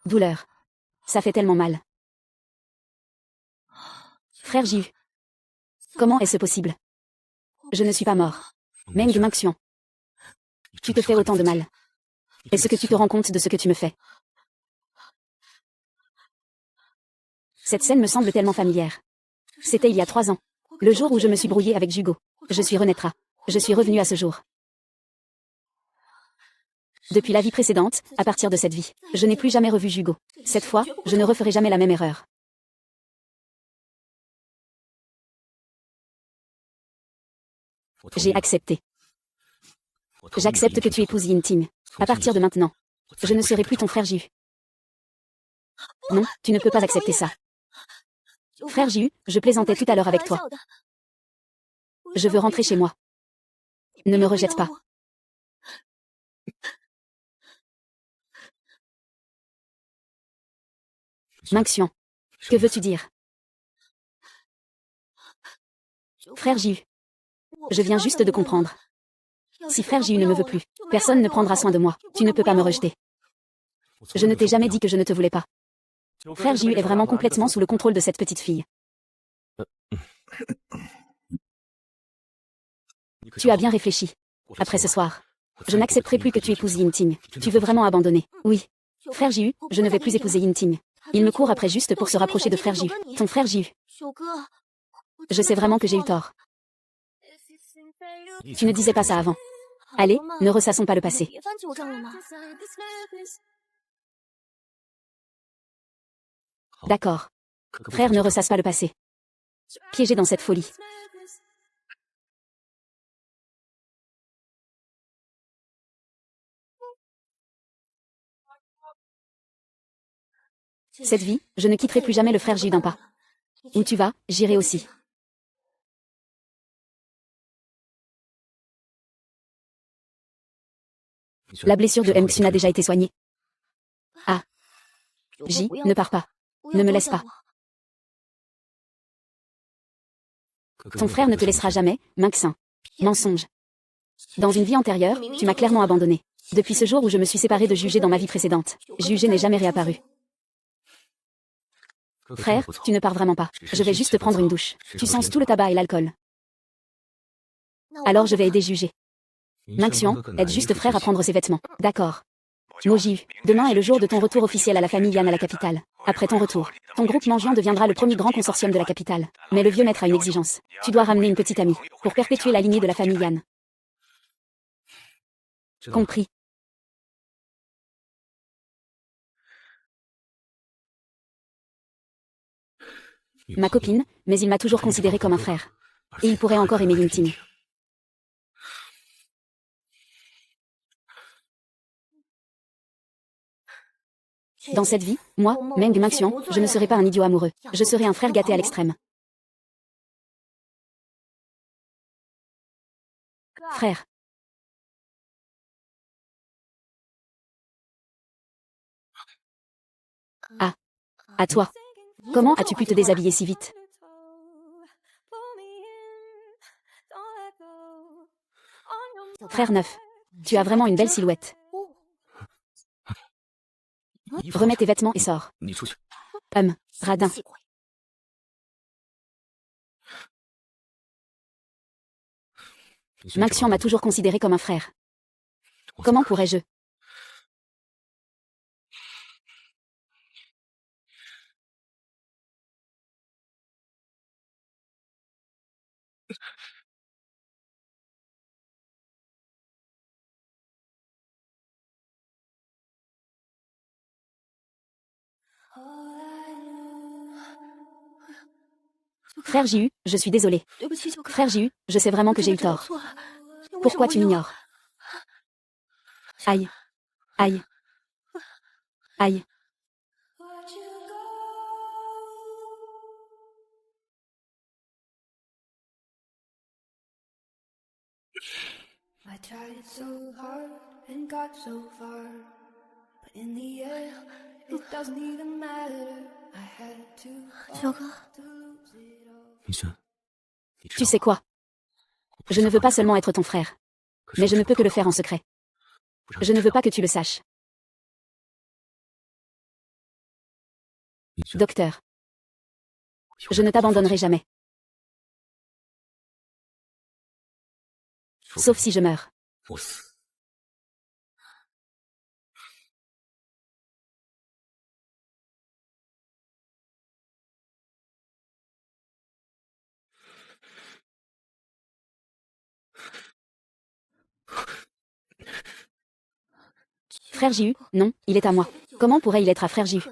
Douleur. Ça fait tellement mal. Frère Jiu. Comment est-ce possible? Je ne suis pas mort. Meng Minxion. Tu te fais autant de mal. Est-ce que tu te rends compte de ce que tu me fais? Cette scène me semble tellement familière. C'était il y a 3 ans. Le jour où je me suis brouillée avec Jugo. Je suis renaîtra. Je suis revenue à ce jour. Depuis la vie précédente, à partir de cette vie, je n'ai plus jamais revu Jugo. Cette fois, je ne referai jamais la même erreur. J'ai accepté. J'accepte que tu épouses Yin Ting. À partir de maintenant, je ne serai plus ton frère Jiu. Non, tu ne peux pas accepter ça. Frère Jiu, je plaisantais tout à l'heure avec toi. Je veux rentrer chez moi. Ne me rejette pas. Minxion. Que veux-tu dire? Frère Jiu. Je viens juste de comprendre. Si frère Jiu ne me veut plus, personne ne prendra soin de moi. Tu ne peux pas me rejeter. Je ne t'ai jamais dit que je ne te voulais pas. Frère Jiu est vraiment complètement sous le contrôle de cette petite fille. Tu as bien réfléchi. Après ce soir, je n'accepterai plus que tu épouses Yin Ting. Tu veux vraiment abandonner? Oui. Frère Jiu, je ne vais plus épouser Yin Ting. Il me court après juste pour se rapprocher de frère Jiu. Ton frère Jiu. Je sais vraiment que j'ai eu tort. Tu ne disais pas ça avant. Allez, ne ressassons pas le passé. D'accord. Frère, ne ressasse pas le passé. Piégé dans cette folie. Cette vie, je ne quitterai plus jamais le frère Jiu d'un pas. Où tu vas, j'irai aussi. La blessure de Mxun a déjà été soignée. Ah. J, ne pars pas. Ne me laisse pas. Ton frère ne te laissera jamais, Minxin. Mensonge. Dans une vie antérieure, tu m'as clairement abandonné. Depuis ce jour où je me suis séparée de Jugé dans ma vie précédente, Jugé n'est jamais réapparu. Frère, tu ne pars vraiment pas. Je vais juste prendre une douche. Tu sens tout le tabac et l'alcool. Alors je vais aider Jugé. Minxion, aide juste frère à prendre ses vêtements. D'accord. Moji, demain est le jour de ton retour officiel à la famille Yan à la capitale. Après ton retour, ton groupe Mangeant deviendra le premier grand consortium de la capitale. Mais le vieux maître a une exigence. Tu dois ramener une petite amie, pour perpétuer la lignée de la famille Yan. Compris. Ma copine, mais il m'a toujours considéré comme un frère. Et il pourrait encore aimer Yin Ting. Dans cette vie, moi, Meng Minxion, je ne serai pas un idiot amoureux. Je serai un frère gâté à l'extrême. Frère. Ah. À toi. Comment as-tu pu te déshabiller si vite? Frère neuf. Tu as vraiment une belle silhouette. Remets tes vêtements et sors. Radin. Minxion m'a toujours considéré comme un frère. Comment pourrais-je? Frère Jiu, je suis désolée. Frère Jiu, je sais vraiment que j'ai eu tort. Pourquoi tu m'ignores? Aïe. Aïe. Aïe. I tried so hard and got so far, but in the end, it doesn't even matter. I had to fall to lose it all. Tu sais quoi? Je ne veux pas seulement être ton frère. Mais je ne peux que le faire en secret. Je ne veux pas que tu le saches. Docteur. Je ne t'abandonnerai jamais. Sauf si je meurs. Frère Jiu, non, il est à moi. Comment pourrait-il être à frère Jiu?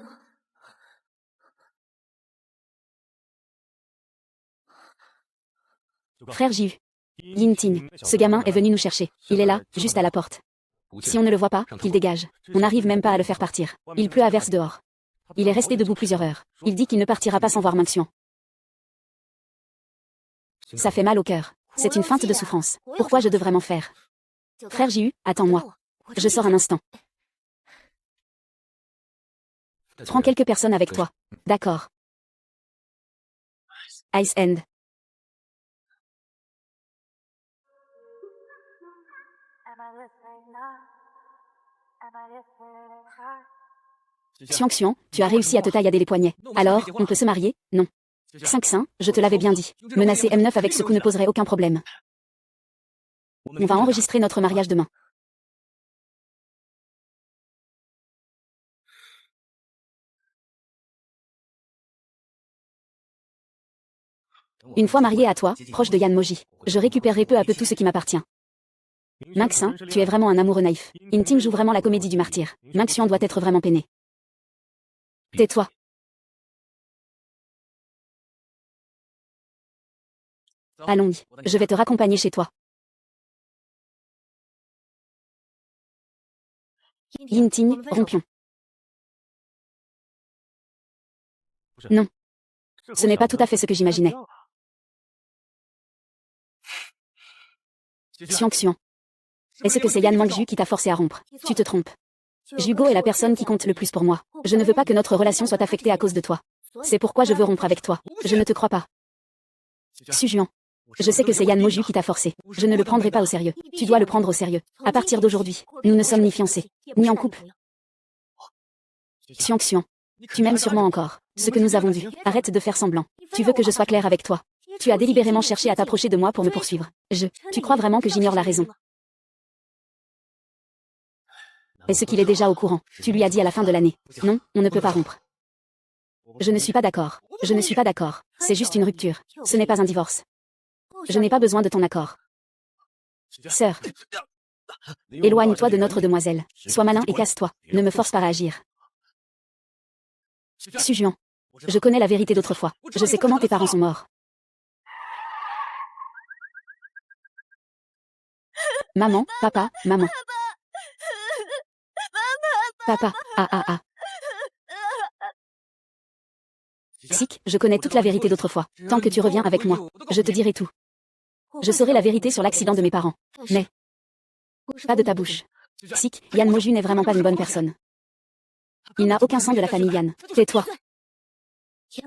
Frère Jiu. Yin Tin, ce gamin est venu nous chercher. Il est là, juste à la porte. Si on ne le voit pas, qu'il dégage. On n'arrive même pas à le faire partir. Il pleut à verse dehors. Il est resté debout plusieurs heures. Il dit qu'il ne partira pas sans voir Minxion. Ça fait mal au cœur. C'est une feinte de souffrance. Pourquoi je devrais m'en faire? Frère Jiu, attends-moi. Je sors un instant. Prends quelques personnes avec toi. D'accord. Ice End. Xiang, tu as réussi à te taillader les poignets. Alors, on peut se marier? Non. 5-5, je te l'avais bien dit. Menacer M9 avec ce coup ne poserait aucun problème. On va enregistrer notre mariage demain. Une fois marié à toi, proche de Yan Moji, je récupérerai peu à peu tout ce qui m'appartient. Maxin, tu es vraiment un amoureux naïf. Intim joue vraiment la comédie du martyr. Maxian doit être vraiment peiné. Tais-toi. Allons, je vais te raccompagner chez toi. Yinting, rompion. Non. Ce n'est pas tout à fait ce que j'imaginais. Xiang. Est-ce que c'est Yan Mangju qui t'a forcé à rompre? Tu te trompes. Jugo est la personne qui compte le plus pour moi. Je ne veux pas que notre relation soit affectée à cause de toi. C'est pourquoi je veux rompre avec toi. Je ne te crois pas. Sujuan. Je sais que c'est Yan Moju qui t'a forcé. Je ne le prendrai pas au sérieux. Tu dois le prendre au sérieux. À partir d'aujourd'hui, nous ne sommes ni fiancés, ni en couple. Xiang. Tu m'aimes sûrement encore. Ce que nous avons vu. Arrête de faire semblant. Tu veux que je sois claire avec toi. Tu as délibérément cherché à t'approcher de moi pour me poursuivre. Tu crois vraiment que j'ignore la raison? Est-ce qu'il est déjà au courant? Tu lui as dit à la fin de l'année. Non, on ne peut pas rompre. Je ne suis pas d'accord. Je ne suis pas d'accord. C'est juste une rupture. Ce n'est pas un divorce. Je n'ai pas besoin de ton accord. Sœur. Éloigne-toi de notre demoiselle. Sois malin et casse-toi. Ne me force pas à agir. Sujuan. Je connais la vérité d'autrefois. Je sais comment tes parents sont morts. Maman, papa, maman. Papa, ah. Sik, je connais toute la vérité d'autrefois. Tant que tu reviens avec moi, je te dirai tout. Je saurai la vérité sur l'accident de mes parents. Mais pas de ta bouche. Sik, Yan Moju n'est vraiment pas une bonne personne. Il n'a aucun sang de la famille Yan. Tais-toi.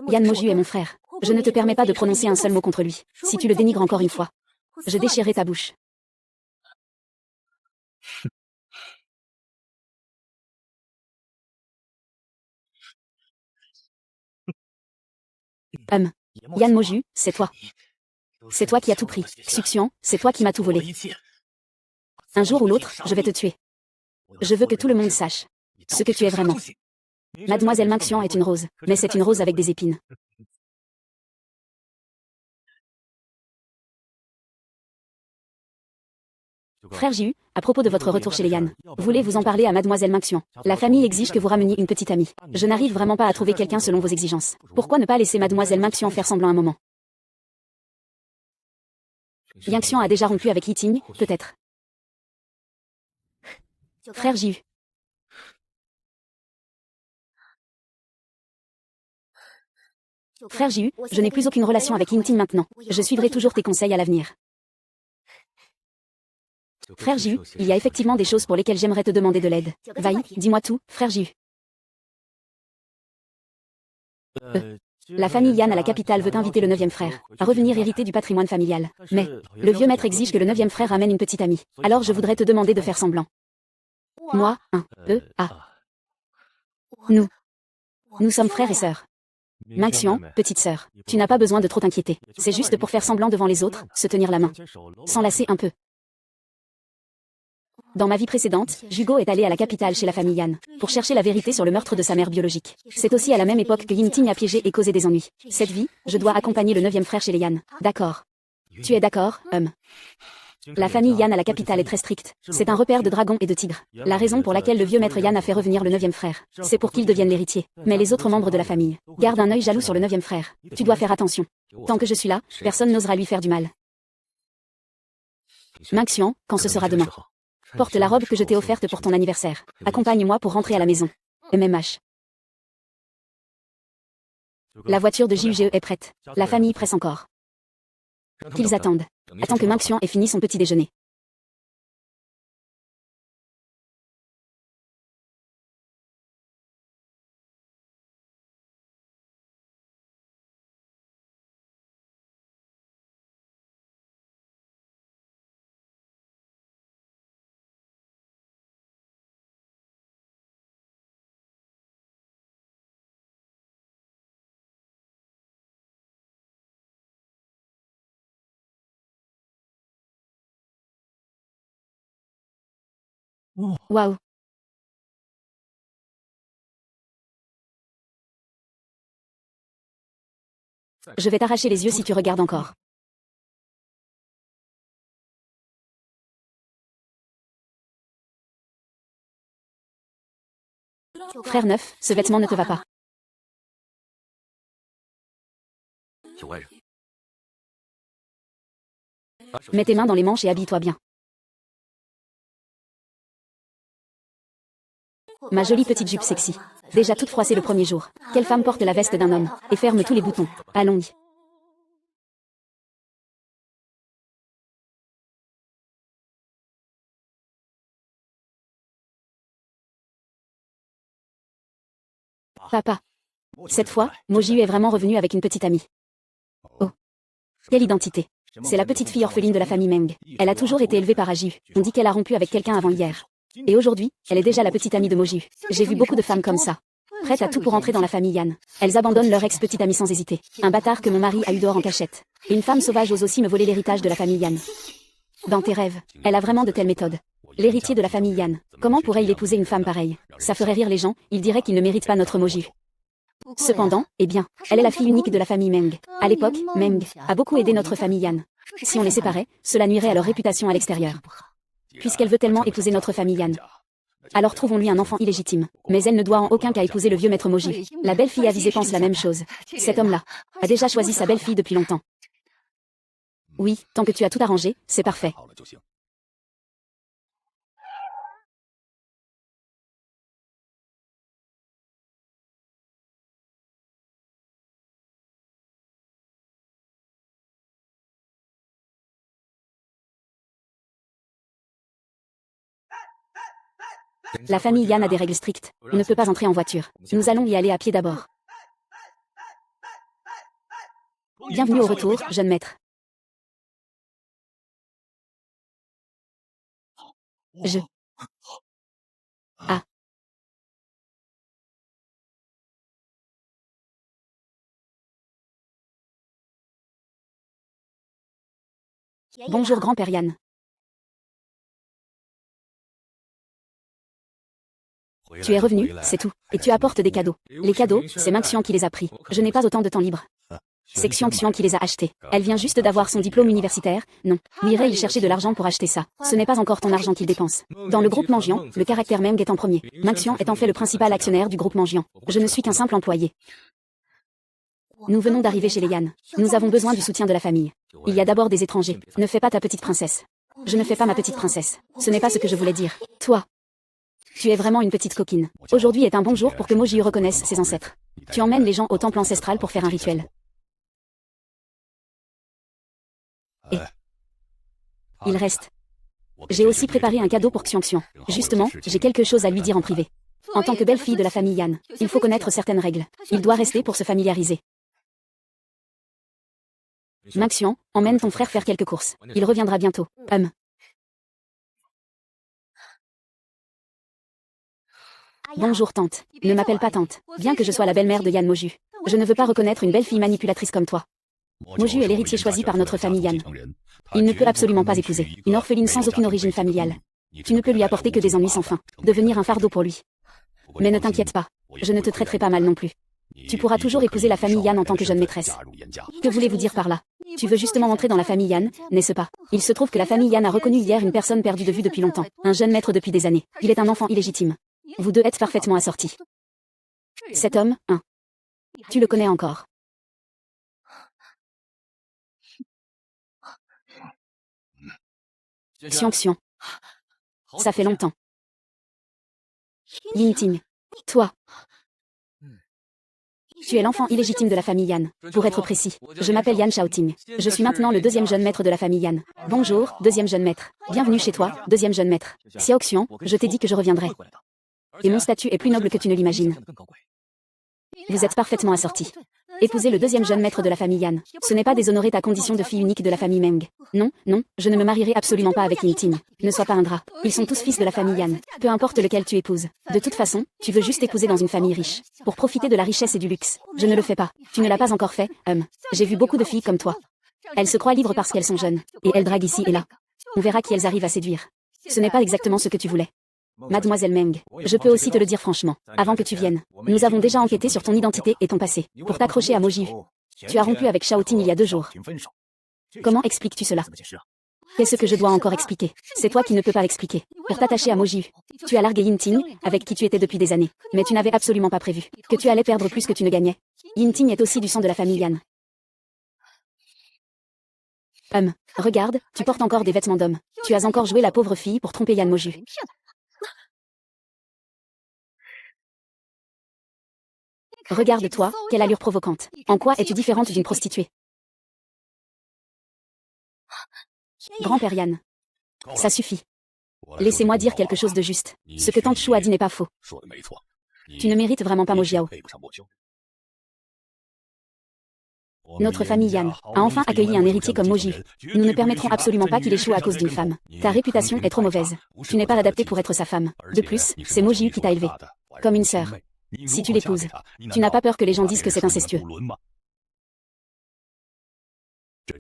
Yan Moju est mon frère. Je ne te permets pas de prononcer un seul mot contre lui. Si tu le dénigres encore une fois, je déchirerai ta bouche. Yan Moju, c'est toi. C'est toi qui as tout pris. Xuxian, c'est toi qui m'as tout volé. Un jour ou l'autre, je vais te tuer. Je veux que tout le monde sache ce que tu es vraiment. Mademoiselle Minxian est une rose, mais c'est une rose avec des épines. Frère Jiu, à propos de votre retour chez les Yan, voulez-vous en parler à Mademoiselle Minxian? La famille exige que vous rameniez une petite amie. Je n'arrive vraiment pas à trouver quelqu'un selon vos exigences. Pourquoi ne pas laisser Mademoiselle Minxian faire semblant un moment? Yingxian a déjà rompu avec Yiting, peut-être. Frère Jiu. Frère Jiu, je n'ai plus aucune relation avec Yinting maintenant. Je suivrai toujours tes conseils à l'avenir. Frère Jiu, il y a effectivement des choses pour lesquelles j'aimerais te demander de l'aide. Vaï, dis-moi tout, frère Jiu. La famille Yan à la capitale veut inviter le 9e frère à revenir hériter du patrimoine familial. Mais le vieux maître exige que le 9e frère ramène une petite amie. Alors je voudrais te demander de faire semblant. Moi, Nous sommes frères et sœurs. Maxian, petite sœur, tu n'as pas besoin de trop t'inquiéter. C'est juste pour faire semblant devant les autres, se tenir la main. S'enlacer un peu. Dans ma vie précédente, Hugo est allé à la capitale chez la famille Yan, pour chercher la vérité sur le meurtre de sa mère biologique. C'est aussi à la même époque que Yingting a piégé et causé des ennuis. Cette vie, je dois accompagner le 9e frère chez les Yan. D'accord. Tu es d'accord, La famille Yan à la capitale est très stricte. C'est un repère de dragons et de tigres. La raison pour laquelle le vieux maître Yan a fait revenir le 9e frère, c'est pour qu'il devienne l'héritier. Mais les autres membres de la famille gardent un œil jaloux sur le 9e frère. Tu dois faire attention. Tant que je suis là, personne n'osera lui faire du mal. Maxian, quand ce sera demain. Porte la robe que je t'ai offerte pour ton anniversaire. Accompagne-moi pour rentrer à la maison. MMH. La voiture de JUGE est prête. La famille presse encore. Qu'ils attendent. Attends que Maxian ait fini son petit déjeuner. Waouh. Je vais t'arracher les yeux si tu regardes encore. Frère neuf, ce vêtement ne te va pas. Mets tes mains dans les manches et habille-toi bien. Ma jolie petite jupe sexy. Déjà toute froissée le premier jour. Quelle femme porte la veste d'un homme et ferme tous les boutons. Allons-y. Papa. Cette fois, Mojiu est vraiment revenu avec une petite amie. Oh. Quelle identité. C'est la petite fille orpheline de la famille Meng. Elle a toujours été élevée par Aju. On dit qu'elle a rompu avec quelqu'un avant hier. Et aujourd'hui, elle est déjà la petite amie de Mojiu. J'ai vu beaucoup de femmes comme ça. Prêtes à tout pour entrer dans la famille Yan. Elles abandonnent leur ex-petite amie sans hésiter. Un bâtard que mon mari a eu dehors en cachette. Et une femme sauvage ose aussi me voler l'héritage de la famille Yan. Dans tes rêves, elle a vraiment de telles méthodes. L'héritier de la famille Yan. Comment pourrait-il épouser une femme pareille? Ça ferait rire les gens, ils diraient qu'il ne mérite pas notre Mojiu. Cependant, eh bien, elle est la fille unique de la famille Meng. À l'époque, Meng a beaucoup aidé notre famille Yan. Si on les séparait, cela nuirait à leur réputation à l'extérieur. Puisqu'elle veut tellement épouser notre famille Yan. Alors trouvons-lui un enfant illégitime. Mais elle ne doit en aucun cas épouser le vieux maître Mojiu. La belle-fille avisée pense la même chose. Cet homme-là a déjà choisi sa belle-fille depuis longtemps. Oui, tant que tu as tout arrangé, c'est parfait. La famille Yan a des règles strictes. On ne peut pas entrer en voiture. Nous allons y aller à pied d'abord. Bienvenue au retour, jeune maître. Ah. Bonjour grand-père Yan. Tu es revenu, c'est tout. Et tu apportes des cadeaux. Les cadeaux, c'est Maxian qui les a pris. Je n'ai pas autant de temps libre. C'est Xiang qui les a achetés. Elle vient juste d'avoir son diplôme universitaire. Non. Où irait-il chercher de l'argent pour acheter ça? Ce n'est pas encore ton argent qu'il dépense. Dans le groupe Mangian, le caractère Meng est en premier. Maxian est en fait le principal actionnaire du groupe Mangian. Je ne suis qu'un simple employé. Nous venons d'arriver chez les Yan. Nous avons besoin du soutien de la famille. Il y a d'abord des étrangers. Ne fais pas ta petite princesse. Je ne fais pas ma petite princesse. Ce n'est pas ce que je voulais dire. Toi. Tu es vraiment une petite coquine. Aujourd'hui est un bon jour pour que Mojiu reconnaisse ses ancêtres. Tu emmènes les gens au temple ancestral pour faire un rituel. Et il reste. J'ai aussi préparé un cadeau pour Xiang. Justement, j'ai quelque chose à lui dire en privé. En tant que belle-fille de la famille Yan, il faut connaître certaines règles. Il doit rester pour se familiariser. Maxian, emmène ton frère faire quelques courses. Il reviendra bientôt. Bonjour tante. Ne m'appelle pas tante, bien que je sois la belle-mère de Yan Mojiu. Je ne veux pas reconnaître une belle fille manipulatrice comme toi. Moju est l'héritier choisi par notre famille Yan. Il ne peut absolument pas épouser une orpheline sans aucune origine familiale. Tu ne peux lui apporter que des ennuis sans fin, devenir un fardeau pour lui. Mais ne t'inquiète pas, je ne te traiterai pas mal non plus. Tu pourras toujours épouser la famille Yan en tant que jeune maîtresse. Que voulez-vous dire par là? Tu veux justement entrer dans la famille Yan, n'est-ce pas? Il se trouve que la famille Yan a reconnu hier une personne perdue de vue depuis longtemps, un jeune maître depuis des années. Il est un enfant illégitime. Vous deux êtes parfaitement assortis. Cet homme, tu le connais encore. Xiang. Ça fait longtemps. Yinting. Toi. Tu es l'enfant illégitime de la famille Yan. Pour être précis, je m'appelle Yan Shaoting. Je suis maintenant le deuxième jeune maître de la famille Yan. Bonjour, deuxième jeune maître. Bienvenue chez toi, deuxième jeune maître. Xiaoxian, je t'ai dit que je reviendrai. Et mon statut est plus noble que tu ne l'imagines. Vous êtes parfaitement assortis. Épouser le deuxième jeune maître de la famille Yan. Ce n'est pas déshonorer ta condition de fille unique de la famille Meng. Non, je ne me marierai absolument pas avec Yinting. Ne sois pas ingrat. Ils sont tous fils de la famille Yan. Peu importe lequel tu épouses. De toute façon, tu veux juste épouser dans une famille riche. Pour profiter de la richesse et du luxe. Je ne le fais pas. Tu ne l'as pas encore fait, J'ai vu beaucoup de filles comme toi. Elles se croient libres parce qu'elles sont jeunes. Et elles draguent ici et là. On verra qui elles arrivent à séduire. Ce n'est pas exactement ce que tu voulais. Mademoiselle Meng, je peux aussi te le dire franchement, avant que tu viennes. Nous avons déjà enquêté sur ton identité et ton passé, pour t'accrocher à Moju. Tu as rompu avec Shaoting il y a 2 jours. Comment expliques-tu cela? Qu'est-ce que je dois encore expliquer? C'est toi qui ne peux pas l'expliquer. Pour t'attacher à Moju, tu as largué Yinting, avec qui tu étais depuis des années. Mais tu n'avais absolument pas prévu que tu allais perdre plus que tu ne gagnais. Yinting est aussi du sang de la famille Yan. Regarde, tu portes encore des vêtements d'homme. Tu as encore joué la pauvre fille pour tromper Yan Moju. Regarde-toi, quelle allure provocante. En quoi es-tu différente d'une prostituée? Grand-père Yan. Ça suffit. Laissez-moi dire quelque chose de juste. Ce que Tante Chou a dit n'est pas faux. Tu ne mérites vraiment pas Mojiao. Notre famille Yan a enfin accueilli un héritier comme Moji. Nous ne permettrons absolument pas qu'il échoue à cause d'une femme. Ta réputation est trop mauvaise. Tu n'es pas adapté pour être sa femme. De plus, c'est Moji qui t'a élevé. Comme une sœur. Si tu l'épouses, tu n'as pas peur que les gens disent que c'est incestueux.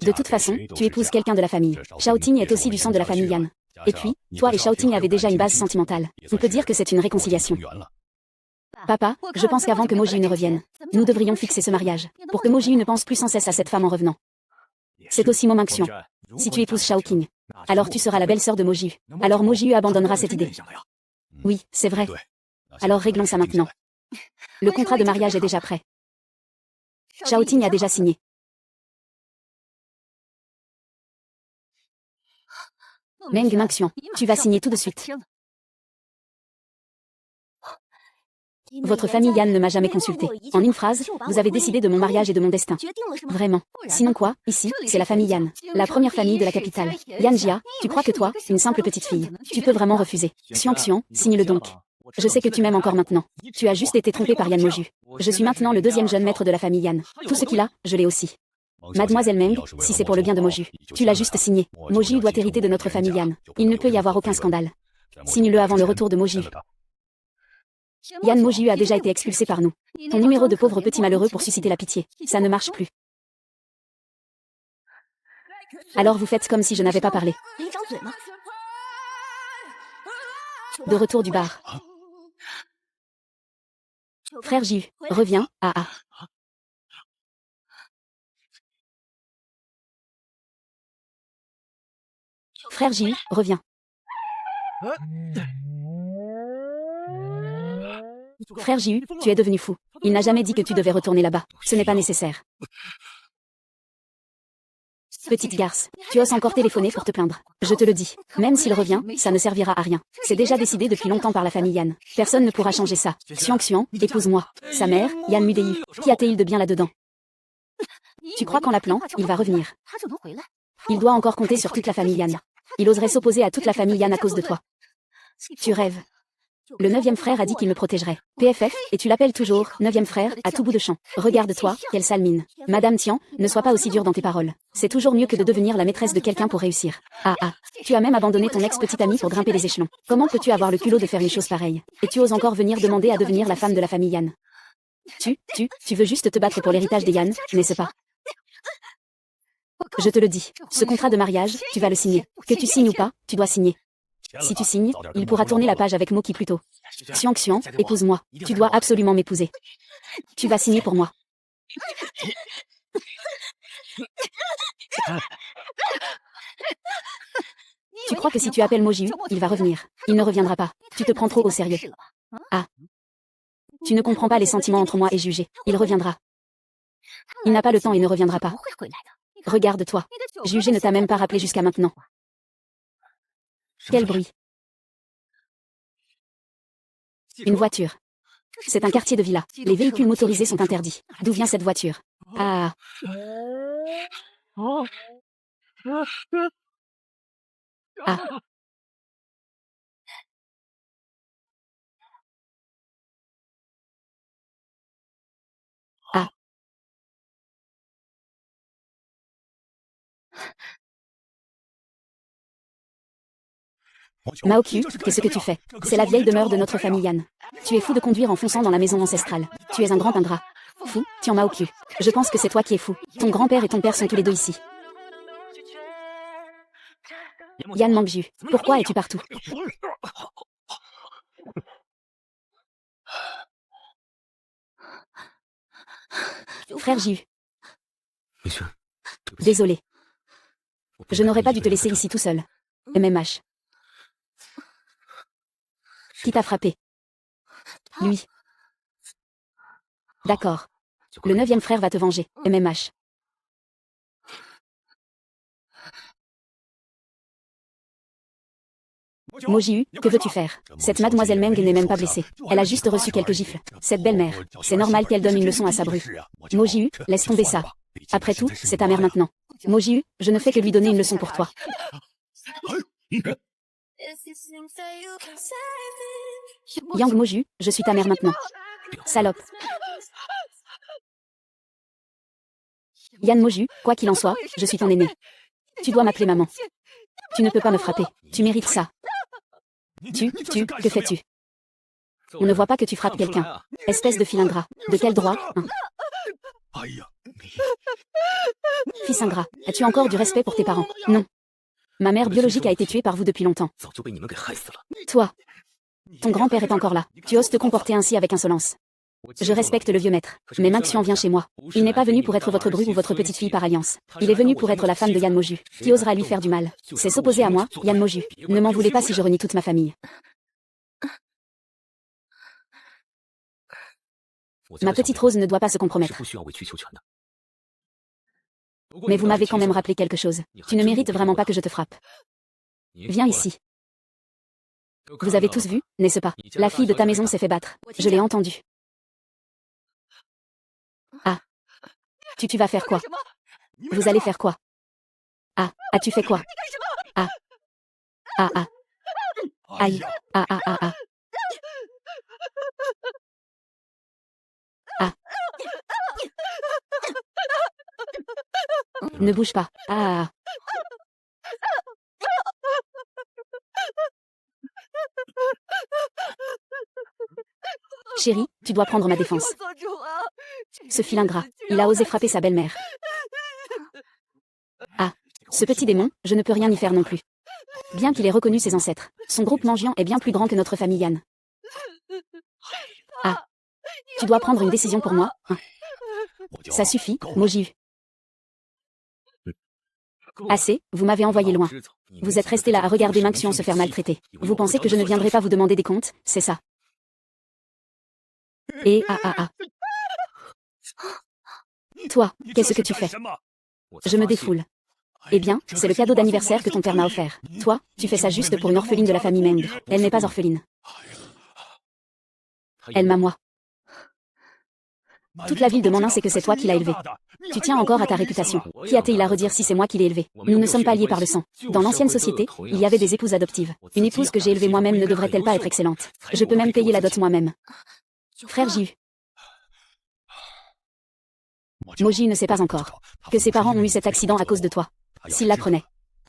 De toute façon, tu épouses quelqu'un de la famille. Shaoting est aussi du sang de la famille Yan. Et puis, toi et Shaoting avez déjà une base sentimentale. On peut dire que c'est une réconciliation. Papa, je pense qu'avant que Moji ne revienne, nous devrions fixer ce mariage, pour que Moji ne pense plus sans cesse à cette femme en revenant. C'est aussi mon Xiang. Si tu épouses Shaoqing, alors tu seras la belle-sœur de Moji. Alors Moji abandonnera cette idée. Oui, c'est vrai. Alors réglons ça maintenant. Le contrat de mariage est déjà prêt. Shaoting a déjà signé. Meng Xiang, tu vas signer tout de suite. Votre famille Yan ne m'a jamais consulté. En une phrase, vous avez décidé de mon mariage et de mon destin. Vraiment. Sinon quoi, ici, c'est la famille Yan. La première famille de la capitale. Yan Jia, tu crois que toi, une simple petite fille, tu peux vraiment refuser. Xiang, signe-le donc. Je sais que tu m'aimes encore maintenant. Tu as juste été trompé par Yan Moju. Je suis maintenant le deuxième jeune maître de la famille Yan. Tout ce qu'il a, je l'ai aussi. Mademoiselle Meng, si c'est pour le bien de Moju, tu l'as juste signé. Moju doit hériter de notre famille Yan. Il ne peut y avoir aucun scandale. Signe-le avant le retour de Moju. Yan Moju a déjà été expulsé par nous. Ton numéro de pauvre petit malheureux pour susciter la pitié. Ça ne marche plus. Alors vous faites comme si je n'avais pas parlé. De retour du bar. Frère Jiu, reviens, Frère Jiu, reviens. Frère Jiu, tu es devenu fou. Il n'a jamais dit que tu devais retourner là-bas. Ce n'est pas nécessaire. Petite garce, tu oses encore téléphoner pour te plaindre. Je te le dis. Même s'il revient, ça ne servira à rien. C'est déjà décidé depuis longtemps par la famille Yan. Personne ne pourra changer ça. Xiang, épouse-moi. Sa mère, Yan Mudei. Qu'y a-t-il de bien là-dedans? Tu crois qu'en l'appelant, il va revenir? Il doit encore compter sur toute la famille Yan. Il oserait s'opposer à toute la famille Yan à cause de toi. Tu rêves. Le 9e frère a dit qu'il me protégerait. PFF, et tu l'appelles toujours, 9e frère, à tout bout de champ. Regarde-toi, quelle sale mine. Madame Tian, ne sois pas aussi dure dans tes paroles. C'est toujours mieux que de devenir la maîtresse de quelqu'un pour réussir. Tu as même abandonné ton ex-petite amie pour grimper les échelons. Comment peux-tu avoir le culot de faire une chose pareille? Et tu oses encore venir demander à devenir la femme de la famille Yan? Tu veux juste te battre pour l'héritage des Yan, n'est-ce pas? Je te le dis, ce contrat de mariage, tu vas le signer. Que tu signes ou pas, tu dois signer. Si tu signes, il pourra tourner la page avec Moki plus tôt. Xiang Xiang, épouse-moi. Tu dois absolument m'épouser. Tu vas signer pour moi. Tu crois que si tu appelles Mojiu, il va revenir. Il ne reviendra pas. Tu te prends trop au sérieux. Ah. Tu ne comprends pas les sentiments entre moi et Jugé. Il reviendra. Il n'a pas le temps et ne reviendra pas. Regarde-toi. Jugé ne t'a même pas rappelé jusqu'à maintenant. Quel bruit. Une voiture. C'est un quartier de villa. Les véhicules motorisés sont interdits. D'où vient cette voiture? Ah. Ah. Ah. Maokyu, qu'est-ce que tu fais? C'est la vieille demeure de notre famille Yan. Tu es fou de conduire en fonçant dans la maison ancestrale. Tu es un grand ingrat. Fou, Tian Maokyu. Je pense que c'est toi qui es fou. Ton grand-père et ton père sont tous les deux ici. Yan Mangju, pourquoi es-tu partout? Frère Jiu. Désolé. Je n'aurais pas dû te laisser ici tout seul. MMH. Qui t'a frappé? Lui. D'accord. Le 9e frère va te venger. MMH. Mojiu, que veux-tu faire? Cette mademoiselle Meng n'est même pas blessée. Elle a juste reçu quelques gifles. Cette belle-mère, c'est normal qu'elle donne une leçon à sa bru. Mojiu, laisse tomber ça. Après tout, c'est ta mère maintenant. Mojiu, je ne fais que lui donner une leçon pour toi. Yang Moju, je suis ta mère maintenant. Salope. Yan Moju, quoi qu'il en soit, je suis ton aîné. Tu dois m'appeler maman. Tu ne peux pas me frapper. Tu mérites ça. Que fais-tu? On ne voit pas que tu frappes quelqu'un. Espèce de fil ingrat. De quel droit, hein? Fils ingrat, as-tu encore du respect pour tes parents? Non. Ma mère biologique a été tuée par vous depuis longtemps. Toi. Ton grand-père est encore là. Tu oses te comporter ainsi avec insolence. Je respecte le vieux maître, mais Maxian vient chez moi. Il n'est pas venu pour être votre bru ou votre petite fille par alliance. Il est venu pour être la femme de Yan Moju. Qui osera lui faire du mal? C'est s'opposer à moi, Yan Moju. Ne m'en voulez pas si je renie toute ma famille. Ma petite Rose ne doit pas se compromettre. Mais vous m'avez quand même rappelé quelque chose. Tu ne mérites vraiment pas que je te frappe. Viens ici. Vous avez tous vu, n'est-ce pas? La fille de ta maison s'est fait battre. Je l'ai entendu. Ah. Tu vas faire quoi? Vous allez faire quoi? Ah. As-tu fait quoi? Ah. Ah ah. Aïe. Ah ah ah ah. Ah. Ne bouge pas. Ah. Chérie, tu dois prendre ma défense. Ce fil ingrat, il a osé frapper sa belle-mère. Ah. Ce petit démon, je ne peux rien y faire non plus. Bien qu'il ait reconnu ses ancêtres, son groupe Mangian est bien plus grand que notre famille Yan. Ah. Tu dois prendre une décision pour moi, hein. Ça suffit, Mojiu. Assez, vous m'avez envoyé loin. Vous êtes resté là à regarder Maxian se faire maltraiter. Vous pensez que je ne viendrai pas vous demander des comptes, c'est ça? Et Toi, qu'est-ce que tu fais? Je me défoule. Eh bien, c'est le cadeau d'anniversaire que ton père m'a offert. Toi, tu fais ça juste pour une orpheline de la famille Meng. Elle n'est pas orpheline. Elle m'a moi. Toute la ville de Manin sait que c'est toi qui l'as élevé. Tu tiens encore à ta réputation. Qui a-t-il à redire si c'est moi qui l'ai élevé? Nous ne sommes pas liés par le sang. Dans l'ancienne société, il y avait des épouses adoptives. Une épouse que j'ai élevée moi-même ne devrait-elle pas être excellente? Je peux même payer la dot moi-même. Frère Jiu. Moji ne sait pas encore que ses parents ont eu cet accident à cause de toi. S'il l'apprenait,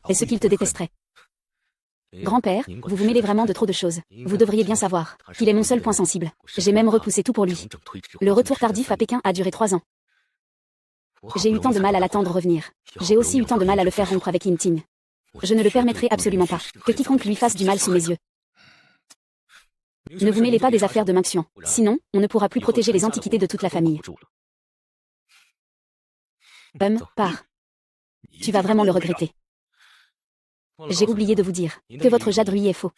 est-ce qu'il te détesterait? Grand-père, vous vous mêlez vraiment de trop de choses. Vous devriez bien savoir qu'il est mon seul point sensible. J'ai même repoussé tout pour lui. Le retour tardif à Pékin a duré 3 ans. J'ai eu tant de mal à l'attendre revenir. J'ai aussi eu tant de mal à le faire rompre avec Yinting. Je ne le permettrai absolument pas que quiconque lui fasse du mal sous mes yeux. Ne vous mêlez pas des affaires de Minxian. Sinon, on ne pourra plus protéger les antiquités de toute la famille. Pars. Tu vas vraiment le regretter. J'ai oublié de vous dire que votre jadruie est faux.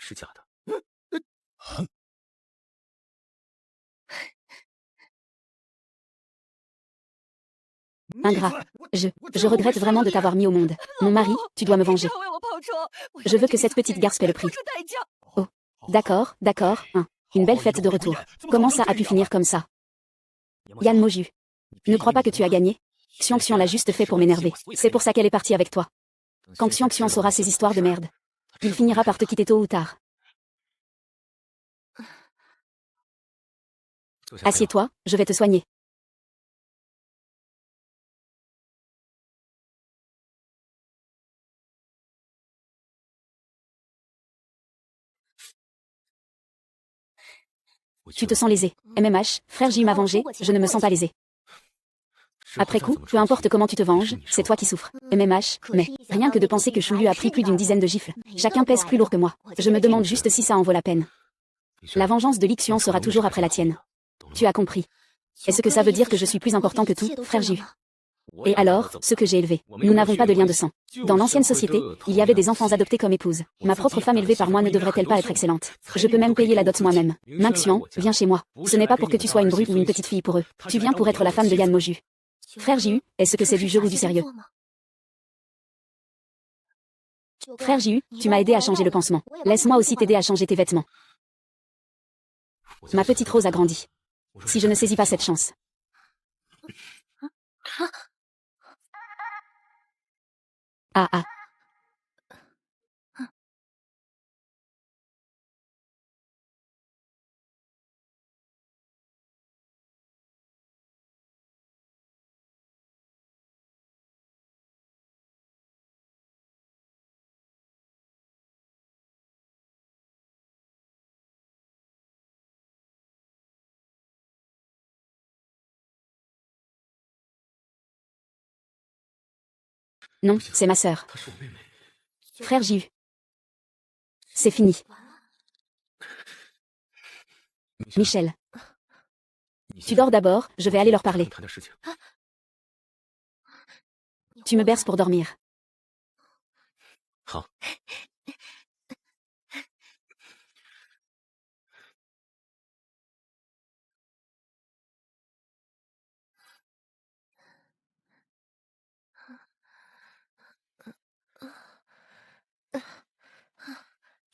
Ingrat. Je regrette vraiment de t'avoir mis au monde. Mon mari, tu dois me venger. Je veux que cette petite garce paie le prix. Oh. D'accord. Une belle fête de retour. Comment ça a pu finir comme ça? Yan Moju. Ne crois pas que tu as gagné. Xiang l'a juste fait pour m'énerver. C'est pour ça qu'elle est partie avec toi. Quand Xiang saura ces histoires de merde, il finira par te quitter tôt ou tard. Assieds-toi, je vais te soigner. Tu te sens lésé. MMH, frère J m'a vengé, je ne me sens pas lésé. Après coup, peu importe comment tu te venges, c'est toi qui souffres. MMH, mais rien que de penser que Shuyu a pris plus d'une dizaine de gifles. Chacun pèse plus lourd que moi. Je me demande juste si ça en vaut la peine. La vengeance de Lixian sera toujours après la tienne. Tu as compris. Est-ce que ça veut dire que je suis plus important que tout, frère J? Et alors, ceux que j'ai élevés, nous n'avons pas de lien de sang. Dans l'ancienne société, il y avait des enfants adoptés comme épouses. Ma propre femme élevée par moi ne devrait-elle pas être excellente? Je peux même payer la dot moi-même. Minxian, viens chez moi. Ce n'est pas pour que tu sois une brute ou une petite fille pour eux. Tu viens pour être la femme de Yan Moju. Frère J.U., est-ce que c'est du jeu ou du sérieux? Frère J.U., tu m'as aidé à changer le pansement. Laisse-moi aussi t'aider à changer tes vêtements. Ma petite Rose a grandi. Si je ne saisis pas cette chance. Ah. Non, c'est ma sœur. Frère J.U. C'est fini. Michel. Tu dors d'abord, je vais aller leur parler. Tu me berces pour dormir.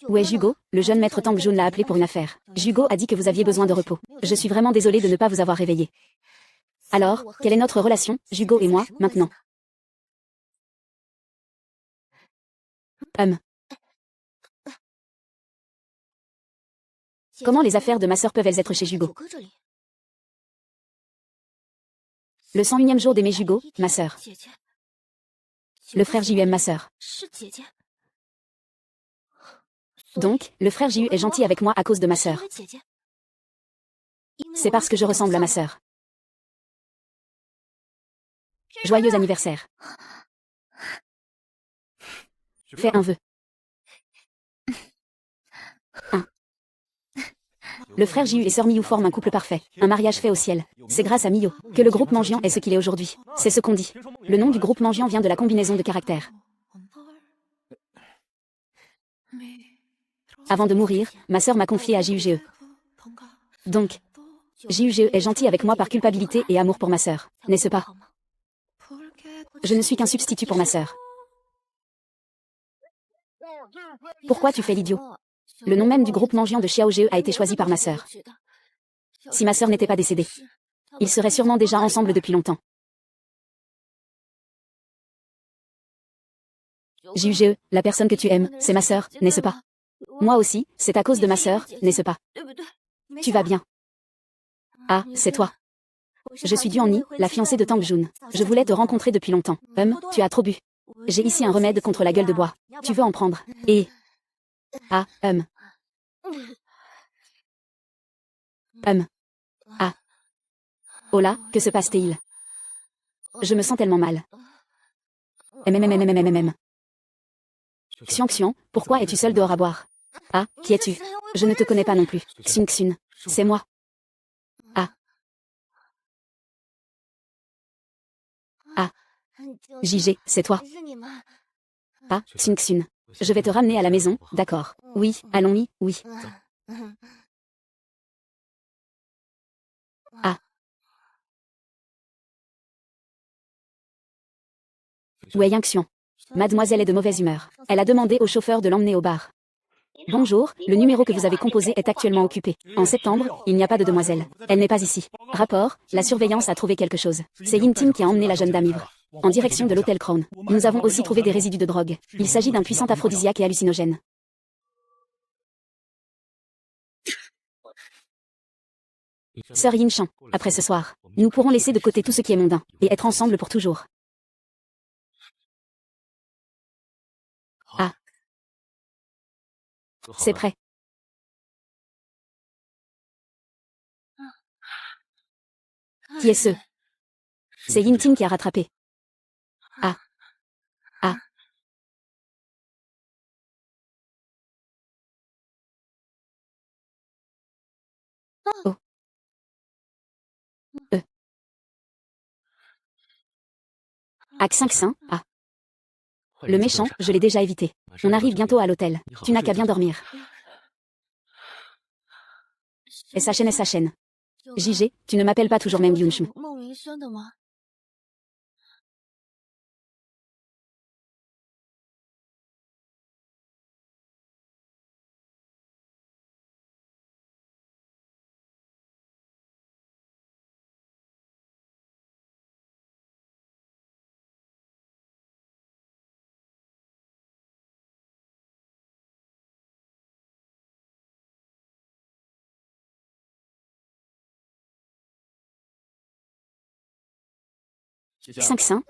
Où est Jugo? Le jeune maître Tang Jun l'a appelé pour une affaire. Jugo a dit que vous aviez besoin de repos. Je suis vraiment désolée de ne pas vous avoir réveillé. Alors, quelle est notre relation, Jugo et moi, maintenant? Comment les affaires de ma sœur peuvent-elles être chez Jugo? Le 101e jour d'aimer Jugo, ma sœur. Le frère J.U. aime ma sœur. Donc, le frère J.U. est gentil avec moi à cause de ma sœur. C'est parce que je ressemble à ma sœur. Joyeux anniversaire. Fais un vœu. Le frère J.U. et sœur Miyu forment un couple parfait, un mariage fait au ciel. C'est grâce à Miyu que le groupe Mangian est ce qu'il est aujourd'hui. C'est ce qu'on dit. Le nom du groupe Mangian vient de la combinaison de caractères. Avant de mourir, ma sœur m'a confié à JUGE. Donc, JUGE est gentil avec moi par culpabilité et amour pour ma sœur, n'est-ce pas? Je ne suis qu'un substitut pour ma sœur. Pourquoi tu fais l'idiot? Le nom même du groupe Mangian de Xiaoge a été choisi par ma sœur. Si ma sœur n'était pas décédée, ils seraient sûrement déjà ensemble depuis longtemps. JUGE, la personne que tu aimes, c'est ma sœur, n'est-ce pas? Moi aussi, c'est à cause de ma sœur, n'est-ce pas? Tu vas bien? Ah, c'est toi. Je suis Duanni, la fiancée de Tang Jun. Je voulais te rencontrer depuis longtemps. Tu as trop bu. J'ai ici un remède contre la gueule de bois. Tu veux en prendre? Et Ah, Ah. Oh là, que se passe-t-il? Je me sens tellement mal. MMMMMMM. Xiang, pourquoi es-tu seul dehors à boire? Ah, qui es-tu? Je ne te connais pas non plus. Xun, c'est moi. Ah. Ah. JG, c'est toi. Ah, Xun. Je vais te ramener à la maison, d'accord. Oui, allons-y, oui. Ah. Wei Yangxian. Mademoiselle est de mauvaise humeur. Elle a demandé au chauffeur de l'emmener au bar. Bonjour, le numéro que vous avez composé est actuellement occupé. En septembre, il n'y a pas de demoiselle. Elle n'est pas ici. Rapport, la surveillance a trouvé quelque chose. C'est Yin-Tim qui a emmené la jeune dame ivre en direction de l'hôtel Crown. Nous avons aussi trouvé des résidus de drogue. Il s'agit d'un puissant aphrodisiaque et hallucinogène. Sœur Yin-Chan, après ce soir, nous pourrons laisser de côté tout ce qui est mondain, et être ensemble pour toujours. Ah. C'est prêt. Qui est ce? C'est Yin-Tim qui a rattrapé. Ah. Ah. Oh. Hack 500, ah. Le méchant, je l'ai déjà évité. On arrive bientôt à l'hôtel. Tu n'as qu'à bien dormir. Et sa chaîne. JG, tu ne m'appelles pas toujours même Yunshim.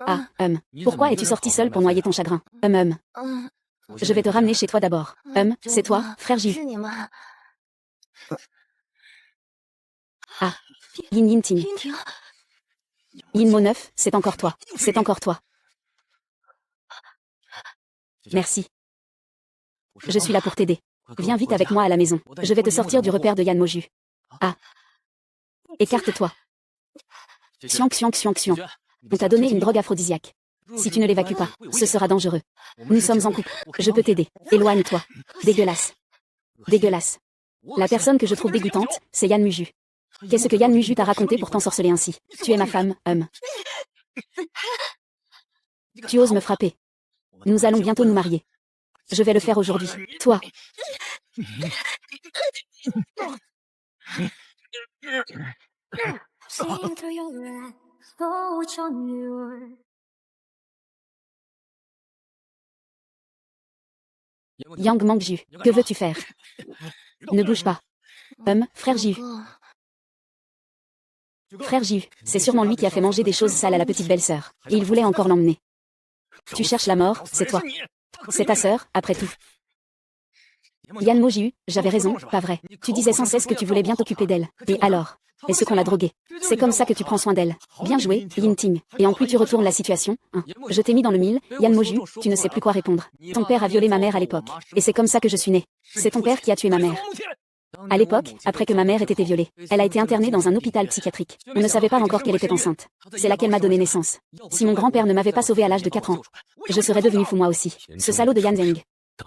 Ah, Pourquoi es-tu sorti seul pour noyer ton chagrin? Je vais te ramener chez toi d'abord. C'est toi, frère J. Ah. Yin Ting. Yin Mo 9, c'est encore toi. C'est encore toi. Merci. Je suis là pour t'aider. Viens vite avec moi à la maison. Je vais te sortir du repère de Yan Moju. Ah. Écarte-toi. Xiang. On t'a donné une drogue aphrodisiaque. Si tu ne l'évacues pas, ce sera dangereux. Nous sommes en couple. Je peux t'aider. Éloigne-toi. Dégueulasse. Dégueulasse. La personne que je trouve dégoûtante, c'est Yan Muju. Qu'est-ce que Yan Muju t'a raconté pour t'ensorceler ainsi? Tu es ma femme, Tu oses me frapper. Nous allons bientôt nous marier. Je vais le faire aujourd'hui. Toi. Yang Mangju, que veux-tu faire? Ne bouge pas. Frère Jiu. Frère Jiu, c'est sûrement lui qui a fait manger des choses sales à la petite belle-sœur. Et il voulait encore l'emmener. Tu cherches la mort, c'est toi. C'est ta sœur, après tout. Yan Moju, j'avais raison, pas vrai. Tu disais sans cesse que tu voulais bien t'occuper d'elle. Et alors? Est-ce qu'on l'a droguée? C'est comme ça que tu prends soin d'elle. Bien joué, Yin Ting. Et en plus tu retournes la situation, hein. Je t'ai mis dans le mille, Yan Moju, tu ne sais plus quoi répondre. Ton père a violé ma mère à l'époque. Et c'est comme ça que je suis née. C'est ton père qui a tué ma mère. À l'époque, après que ma mère ait été violée, elle a été internée dans un hôpital psychiatrique. On ne savait pas encore qu'elle était enceinte. C'est là qu'elle m'a donné naissance. Si mon grand-père ne m'avait pas sauvée à l'âge de 4 ans, je serais devenue fou moi aussi. Ce salaud de Yan Zeng.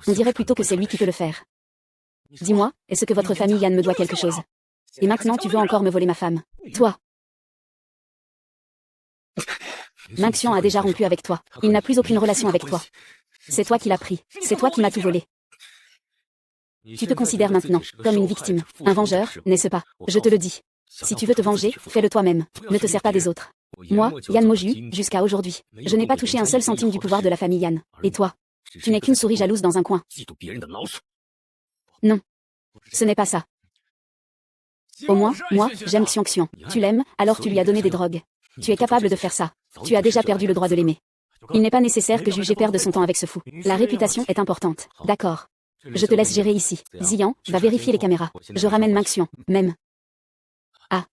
On dirait plutôt que c'est lui qui peut le faire. Dis-moi, est-ce que votre famille Yan me doit quelque chose? Et maintenant tu veux encore me voler ma femme? Toi. Mingxian a déjà rompu avec toi. Il n'a plus aucune relation avec toi. C'est toi qui l'as pris. C'est toi qui m'as tout volé. Tu te considères maintenant comme une victime, un vengeur, n'est-ce pas? Je te le dis. Si tu veux te venger, fais-le toi-même. Ne te sers pas des autres. Moi, Yan Moju, jusqu'à aujourd'hui, je n'ai pas touché un seul centime du pouvoir de la famille Yan. Et toi? Tu n'es qu'une souris jalouse dans un coin. Non. Ce n'est pas ça. Au moins, moi, j'aime Xiang. Tu l'aimes, alors tu lui as donné des drogues. Tu es capable de faire ça. Tu as déjà perdu le droit de l'aimer. Il n'est pas nécessaire que Jugé perde son temps avec ce fou. La réputation est importante. D'accord. Je te laisse gérer ici. Ziyan, va vérifier les caméras. Je ramène Minxian, même. Ah.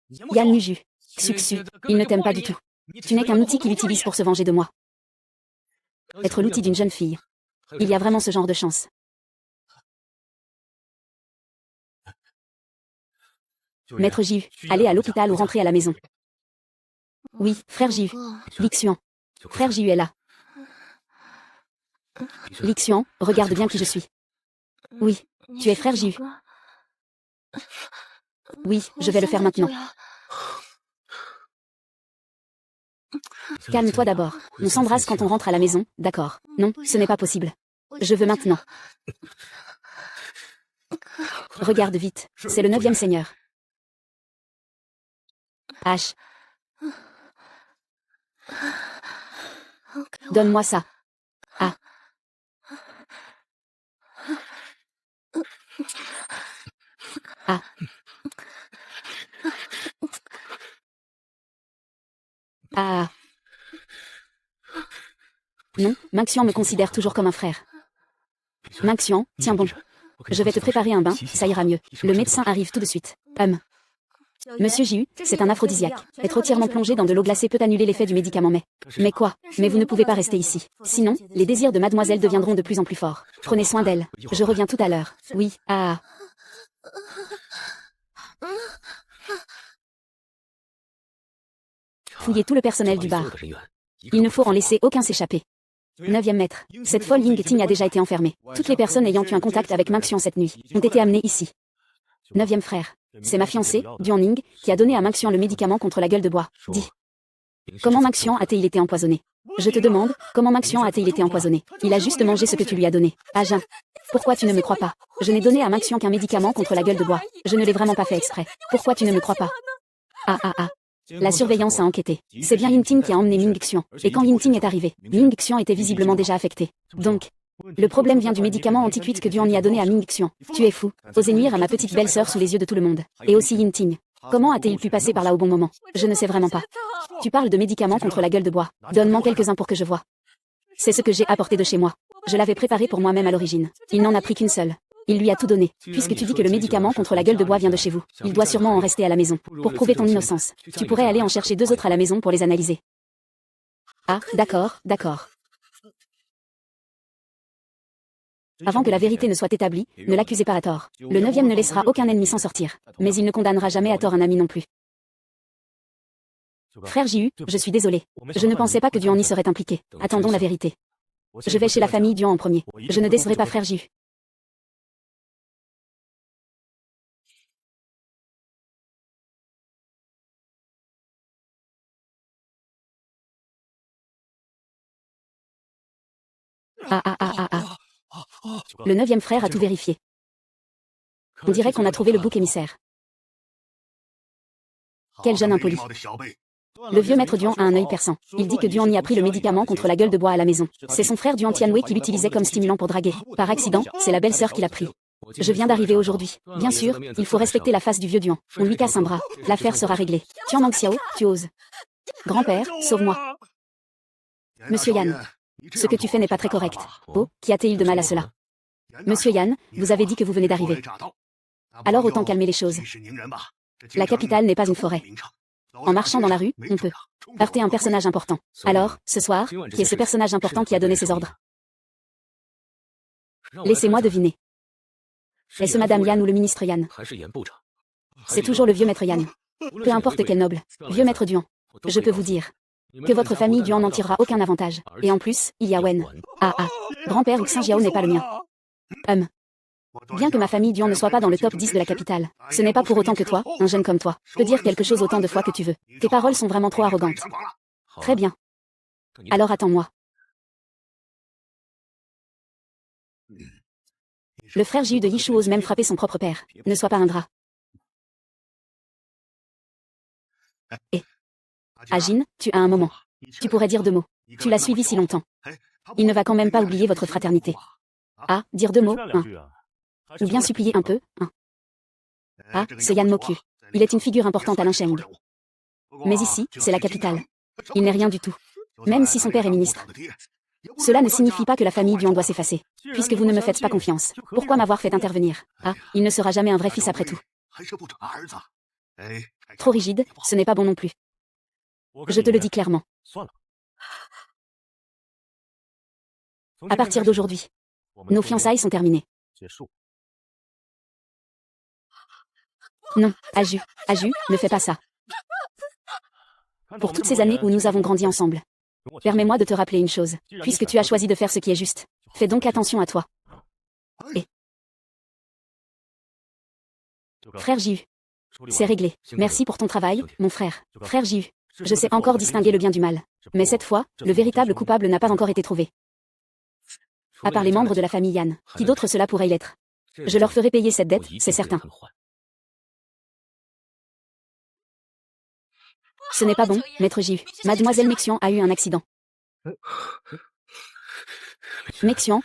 Yan Nuju. Suxu, il ne t'aime pas du tout. Tu n'es qu'un outil qu'il utilise pour se venger de moi. Être l'outil d'une jeune fille. Il y a vraiment ce genre de chance. Maître Jiu, allez à l'hôpital ou rentrez à la maison. Oui, frère Jiu. Lixuan. Frère Jiu est là. Lixuan, regarde bien qui je suis. Oui, tu es frère Jiu. Oui, je vais le faire maintenant. Calme-toi d'abord. On s'embrasse quand on rentre à la maison, d'accord? Non, ce n'est pas possible. Je veux maintenant. Regarde vite, c'est le 9e seigneur. H. Donne-moi ça. Ah. Ah. Ah. Non, Minxian me considère toujours comme un frère. Minxian, tiens bon. Je vais te préparer un bain, ça ira mieux. Le médecin arrive tout de suite. Monsieur Jiu, c'est un aphrodisiaque. Être entièrement plongé dans de l'eau glacée peut annuler l'effet du médicament mais quoi? Mais vous ne pouvez pas rester ici. Sinon, les désirs de mademoiselle deviendront de plus en plus forts. Prenez soin d'elle. Je reviens tout à l'heure. Oui, ah. Fouillez tout le personnel du bar. Il ne faut en laisser aucun s'échapper. 9e maître. Cette folle Ying Ting a déjà été enfermée. Toutes les personnes ayant eu un contact avec Minxian cette nuit ont été amenées ici. 9e frère. C'est ma fiancée, Duan Ning, qui a donné à Minxian le médicament contre la gueule de bois. Dis. Comment Minxian a-t-il été empoisonné? Je te demande, comment Minxian a-t-il été empoisonné? Il a juste mangé ce que tu lui as donné. Ajin. Pourquoi tu ne me crois pas? Je n'ai donné à Minxian qu'un médicament contre la gueule de bois. Je ne l'ai vraiment pas fait exprès. Pourquoi tu ne me crois pas? Ah. La surveillance a enquêté. C'est bien Ying Ting qui a emmené Ming Xian. Et quand Ying Ting est arrivé, Ming Xian était visiblement déjà affecté. Donc, le problème vient du médicament anti-cuite que Duan y a donné à Ming Xian. Tu es fou. Oser nuire à ma petite belle-sœur sous les yeux de tout le monde. Et aussi Ying Ting. Comment a-t-il pu passer par là au bon moment? Je ne sais vraiment pas. Tu parles de médicaments contre la gueule de bois. Donne-moi quelques-uns pour que je voie. C'est ce que j'ai apporté de chez moi. Je l'avais préparé pour moi-même à l'origine. Il n'en a pris qu'une seule. Il lui a tout donné. Puisque tu dis que le médicament contre la gueule de bois vient de chez vous, il doit sûrement en rester à la maison. Pour prouver ton innocence, tu pourrais aller en chercher 2 autres à la maison pour les analyser. Ah, d'accord. Avant que la vérité ne soit établie, ne l'accusez pas à tort. Le 9e ne laissera aucun ennemi s'en sortir. Mais il ne condamnera jamais à tort un ami non plus. Frère Jiu, je suis désolé. Je ne pensais pas que Duan y serait impliqué. Attendons la vérité. Je vais chez la famille Duan en premier. Je ne décevrai pas frère Jiu. Ah. Le 9e frère a tout vérifié. On dirait qu'on a trouvé le bouc émissaire. Quel jeune impoli. Le vieux maître Duan a un œil perçant. Il dit que Duan y a pris le médicament contre la gueule de bois à la maison. C'est son frère Duan Tianwei qui l'utilisait comme stimulant pour draguer. Par accident, c'est la belle-sœur qui l'a pris. Je viens d'arriver aujourd'hui. Bien sûr, il faut respecter la face du vieux Duan. On lui casse un bras. L'affaire sera réglée. Tian Mangxiao, tu oses. Grand-père, sauve-moi. Monsieur Yan. Ce que tu fais n'est pas très correct. Oh, qu'y a-t-il de mal à cela? Monsieur Yan, vous avez dit que vous venez d'arriver. Alors autant calmer les choses. La capitale n'est pas une forêt. En marchant dans la rue, on peut heurter un personnage important. Alors, ce soir, qui est ce personnage important qui a donné ses ordres? Laissez-moi deviner. Est-ce Madame Yan ou le ministre Yan? C'est toujours le vieux maître Yan. Peu importe quel noble, vieux maître Duan. Je peux vous dire que votre famille Duan n'en tirera aucun avantage. Et en plus, il y a Wen. Grand-père Xing Jiao n'est pas le mien. Bien que ma famille Duan ne soit pas dans le top 10 de la capitale, ce n'est pas pour autant que toi, un jeune comme toi, peux dire quelque chose autant de fois que tu veux. Tes paroles sont vraiment trop arrogantes. Très bien. Alors attends-moi. Le frère Jiu de Yishu ose même frapper son propre père. Ne sois pas un drap. Et Ajin, tu as un moment. Tu pourrais dire 2 mots. Tu l'as suivi si longtemps. Il ne va quand même pas oublier votre fraternité. Ah, dire 2 mots, Ou bien supplier un peu, Ah, c'est Yan Moku. Il est une figure importante à Lincheng. Mais ici, c'est la capitale. Il n'est rien du tout. Même si son père est ministre. Cela ne signifie pas que la famille Duan doit s'effacer. Puisque vous ne me faites pas confiance, pourquoi m'avoir fait intervenir? Ah, il ne sera jamais un vrai fils après tout. Trop rigide, ce n'est pas bon non plus. Je te le dis clairement. À partir d'aujourd'hui, nos fiançailles sont terminées. Non, Aju, ne fais pas ça. Pour toutes ces années où nous avons grandi ensemble, permets-moi de te rappeler une chose. Puisque tu as choisi de faire ce qui est juste, fais donc attention à toi. Et frère Jiu, c'est réglé. Merci pour ton travail, mon frère. Frère Jiu, je sais encore distinguer le bien du mal. Mais cette fois, le véritable coupable n'a pas encore été trouvé. À part les membres de la famille Yan, qui d'autre cela pourrait y être? Je leur ferai payer cette dette, c'est certain. Ce n'est pas bon, maître Jiu. Mademoiselle Mexian a eu un accident. Mexian,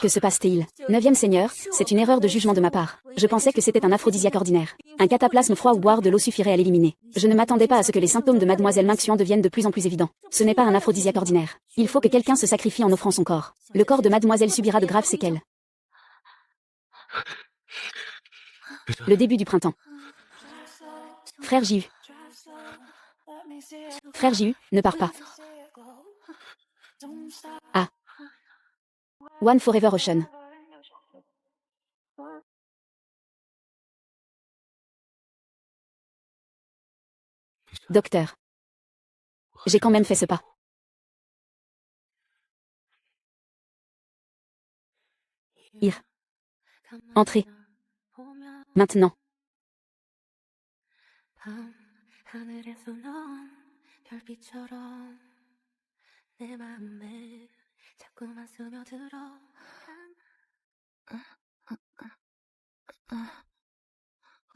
que se passe-t-il? 9e seigneur, c'est une erreur de jugement de ma part. Je pensais que c'était un aphrodisiaque ordinaire. Un cataplasme froid ou boire de l'eau suffirait à l'éliminer. Je ne m'attendais pas à ce que les symptômes de Mademoiselle Mexian deviennent de plus en plus évidents. Ce n'est pas un aphrodisiaque ordinaire. Il faut que quelqu'un se sacrifie en offrant son corps. Le corps de Mademoiselle subira de graves séquelles. Le début du printemps. Frère Jiu. Frère Jiu, ne pars pas. Ah. One Forever Ocean. Docteur. J'ai quand même fait ce pas. Ir. Entrez. Maintenant.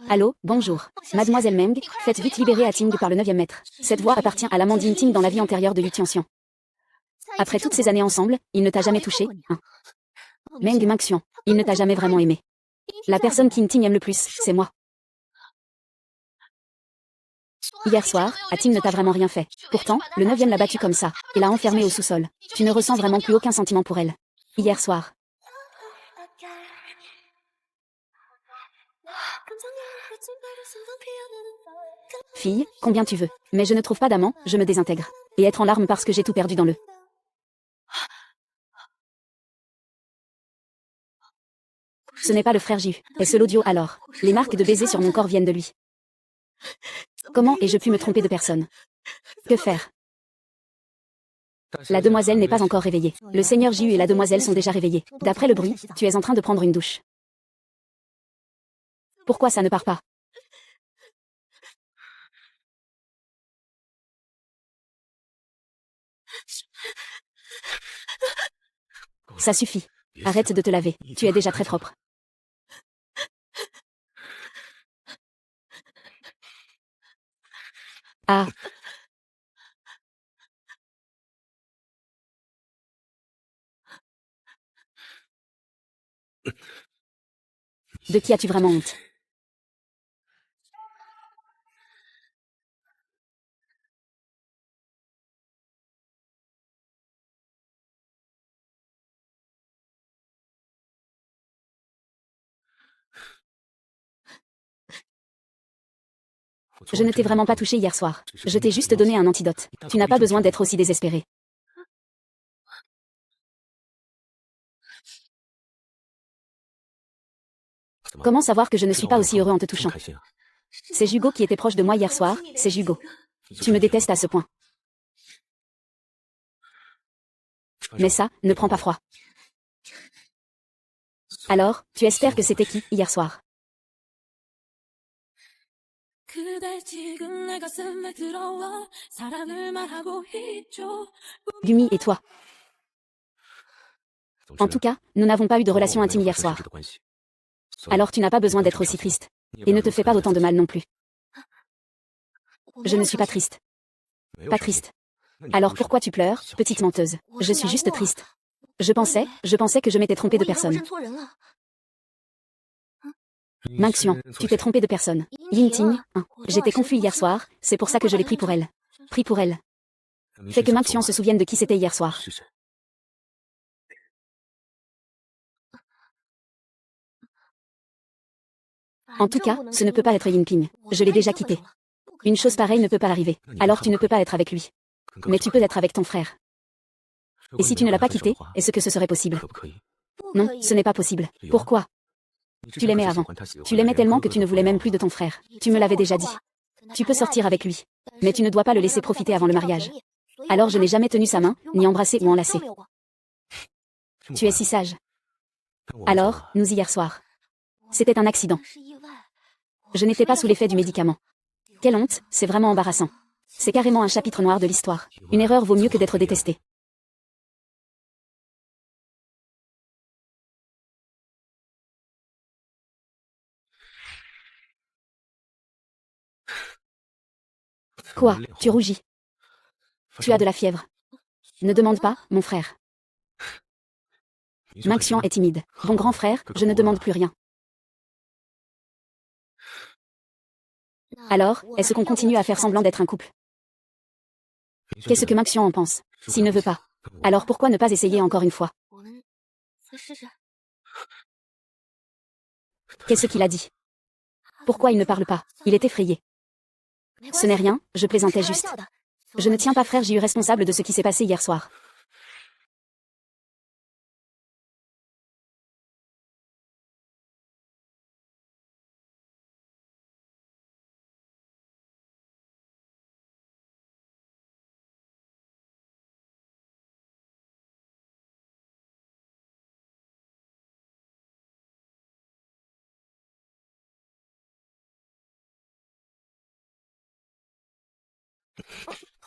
Allô, bonjour. Mademoiselle Meng, faites vite libérer à Ting par le 9e maître. Cette voix appartient à l'Amandine Ting dans la vie antérieure de Yu Tianxian. Après toutes ces années ensemble, il ne t'a jamais touché, hein? Meng Mengxian, il ne t'a jamais vraiment aimé. La personne qu'In Ting aime le plus, c'est moi. Hier soir, Ting ne t'a vraiment rien fait. Pourtant, le 9e l'a battue comme ça, et l'a enfermée au sous-sol. Tu ne ressens vraiment plus aucun sentiment pour elle. Hier soir. Fille, combien tu veux. Mais je ne trouve pas d'amant, je me désintègre. Et être en larmes parce que j'ai tout perdu dans le... Ce n'est pas le frère Jiu. Est-ce l'audio alors? Les marques de baisers sur mon corps viennent de lui. Comment ai-je pu me tromper de personne? Que faire? La demoiselle n'est pas encore réveillée. Le seigneur Jiu et la demoiselle sont déjà réveillés. D'après le bruit, tu es en train de prendre une douche. Pourquoi ça ne part pas? Ça suffit. Arrête de te laver. Tu es déjà très propre. Ah. De qui as-tu vraiment honte? Je ne t'ai vraiment pas touché hier soir. Je t'ai juste donné un antidote. Tu n'as pas besoin d'être aussi désespéré. Comment savoir que je ne suis pas aussi heureux en te touchant? C'est Jugo qui était proche de moi hier soir, c'est Jugo. Tu me détestes à ce point. Mais ça, ne prends pas froid. Alors, tu espères que c'était qui, hier soir? Gumi et toi. En tout cas, nous n'avons pas eu de relation intime hier soir. Alors tu n'as pas besoin d'être aussi triste. Et ne te fais pas autant de mal non plus. Je ne suis pas triste. Pas triste. Alors pourquoi tu pleures, petite menteuse? Je suis juste triste. Je pensais que je m'étais trompée de personne. Mengxian, tu t'es trompée de personne. Yingting, hein. J'étais confus hier soir, c'est pour ça que je l'ai pris pour elle. Pris pour elle. Fais que Mengxian se souvienne de qui c'était hier soir. En tout cas, ce ne peut pas être Yinping. Je l'ai déjà quitté. Une chose pareille ne peut pas arriver. Alors tu ne peux pas être avec lui. Mais tu peux être avec ton frère. Et si tu ne l'as pas quitté, est-ce que ce serait possible? Non, ce n'est pas possible. Pourquoi? Tu l'aimais avant. Tu l'aimais tellement que tu ne voulais même plus de ton frère. Tu me l'avais déjà dit. Tu peux sortir avec lui. Mais tu ne dois pas le laisser profiter avant le mariage. Alors je n'ai jamais tenu sa main, ni embrassé ou enlacé. Tu es si sage. Alors, nous hier soir. C'était un accident. Je n'étais pas sous l'effet du médicament. Quelle honte, c'est vraiment embarrassant. C'est carrément un chapitre noir de l'histoire. Une erreur vaut mieux que d'être détestée. Quoi, tu rougis? Tu as de la fièvre. Ne demande pas, mon frère. Minxian est timide. Bon grand frère, je ne demande plus rien. Alors, est-ce qu'on continue à faire semblant d'être un couple? Qu'est-ce que Minxian en pense? S'il ne veut pas. Alors pourquoi ne pas essayer encore une fois? Qu'est-ce qu'il a dit? Pourquoi il ne parle pas? Il est effrayé. Ce n'est rien, je plaisantais juste. Je ne tiens pas frère J.U. responsable de ce qui s'est passé hier soir.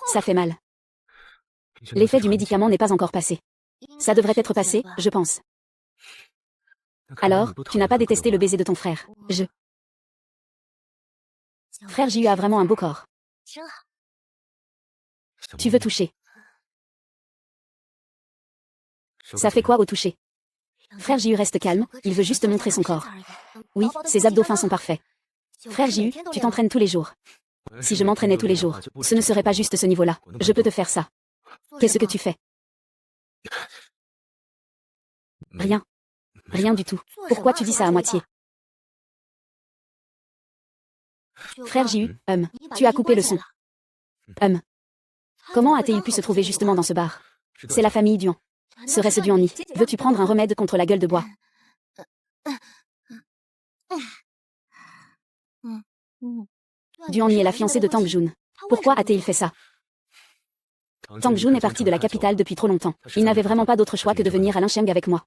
Ça fait mal. L'effet du médicament n'est pas encore passé. Ça devrait être passé, je pense. Alors, tu n'as pas détesté le baiser de ton frère. Frère J.U. a vraiment un beau corps. Tu veux toucher. Ça fait quoi au toucher? Frère J.U. reste calme, il veut juste montrer son corps. Oui, ses abdos fins sont parfaits. Frère J.U., tu t'entraînes tous les jours. Si je m'entraînais tous les jours, ce ne serait pas juste ce niveau-là. Je peux te faire ça. Qu'est-ce que tu fais? Rien. Rien du tout. Pourquoi tu dis ça à moitié? Frère J.U., tu as coupé le son. Comment a-t-il pu se trouver justement dans ce bar? C'est la famille Duan. Serait-ce Duan Ni? Veux-tu prendre un remède contre la gueule de bois? Duan Ni est la fiancée de Tang Jun. Pourquoi a-t-il fait ça? Tang Jun est parti de la capitale depuis trop longtemps. Il n'avait vraiment pas d'autre choix que de venir à Lincheng avec moi.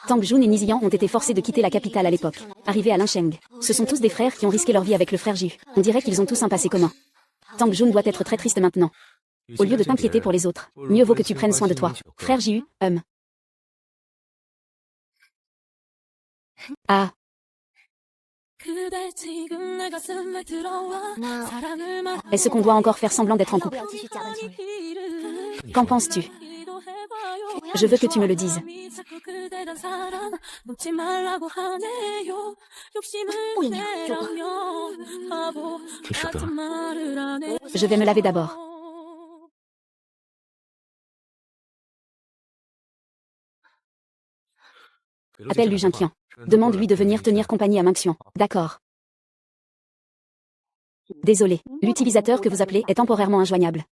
Tang Jun et Nizian ont été forcés de quitter la capitale à l'époque. Arrivés à Lincheng, ce sont tous des frères qui ont risqué leur vie avec le frère J.U. On dirait qu'ils ont tous un passé commun. Tang Jun doit être très triste maintenant. Au lieu de t'inquiéter pour les autres, mieux vaut que tu prennes soin de toi. Frère J.U., Ah. Est-ce qu'on doit encore faire semblant d'être en couple? Qu'en penses-tu? Je veux que tu me le dises. Je vais me laver d'abord. Appelle Lu Jinqian. Demande-lui de venir tenir compagnie à Minxian. D'accord. Désolé, l'utilisateur que vous appelez est temporairement injoignable.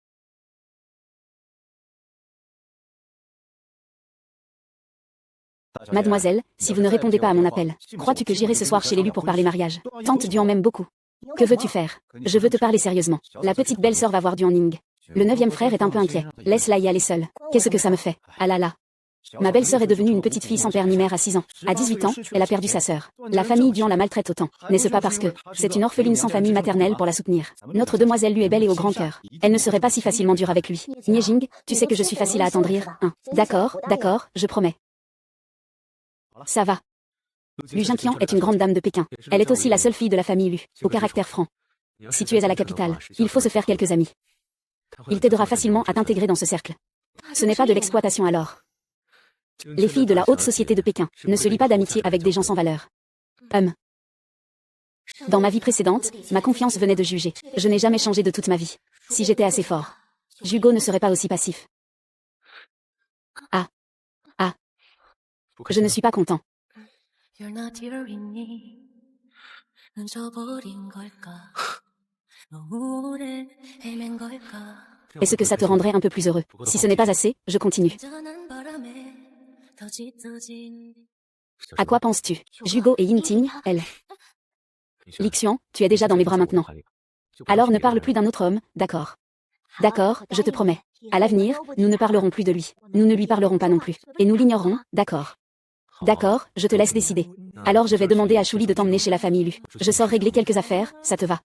Mademoiselle, si vous ne répondez pas à mon appel, crois-tu que j'irai ce soir chez l'élu pour parler mariage? Tante Duan m'aime beaucoup. Que veux-tu faire? Je veux te parler sérieusement. La petite belle-sœur va voir Duan Ning. Le 9e frère est un peu inquiet. Laisse-la y aller seule. Qu'est-ce que ça me fait? Ah là là. Ma belle-sœur est devenue une petite fille sans père ni mère à 6 ans. À 18 ans, elle a perdu sa sœur. La famille Duan la maltraite autant. N'est-ce pas parce que c'est une orpheline sans famille maternelle pour la soutenir? Notre demoiselle Lu est belle et au grand cœur. Elle ne serait pas si facilement dure avec lui. Niejing, tu sais que je suis facile à attendrir, hein? D'accord, je promets. Ça va. Lu Jinqian est une grande dame de Pékin. Elle est aussi la seule fille de la famille Lu, au caractère franc. Si tu es à la capitale, il faut se faire quelques amis. Il t'aidera facilement à t'intégrer dans ce cercle. Ce n'est pas de l'exploitation alors. Les filles de la haute société de Pékin ne se lient pas d'amitié avec des gens sans valeur. Dans ma vie précédente, ma confiance venait de juger. Je n'ai jamais changé de toute ma vie. Si j'étais assez fort, Hugo ne serait pas aussi passif. Ah. Je ne suis pas content. Est-ce que ça te rendrait un peu plus heureux? Si ce n'est pas assez, je continue. À quoi penses-tu? Jugo et Yinting, elle. Lixian, tu es déjà dans mes bras maintenant. Alors ne parle plus d'un autre homme, d'accord. D'accord, je te promets. À l'avenir, nous ne parlerons plus de lui. Nous ne lui parlerons pas non plus. Et nous l'ignorerons, d'accord. D'accord, je te laisse décider. Alors je vais demander à Chouli de t'emmener chez la famille Lu. Je sors régler quelques affaires, ça te va?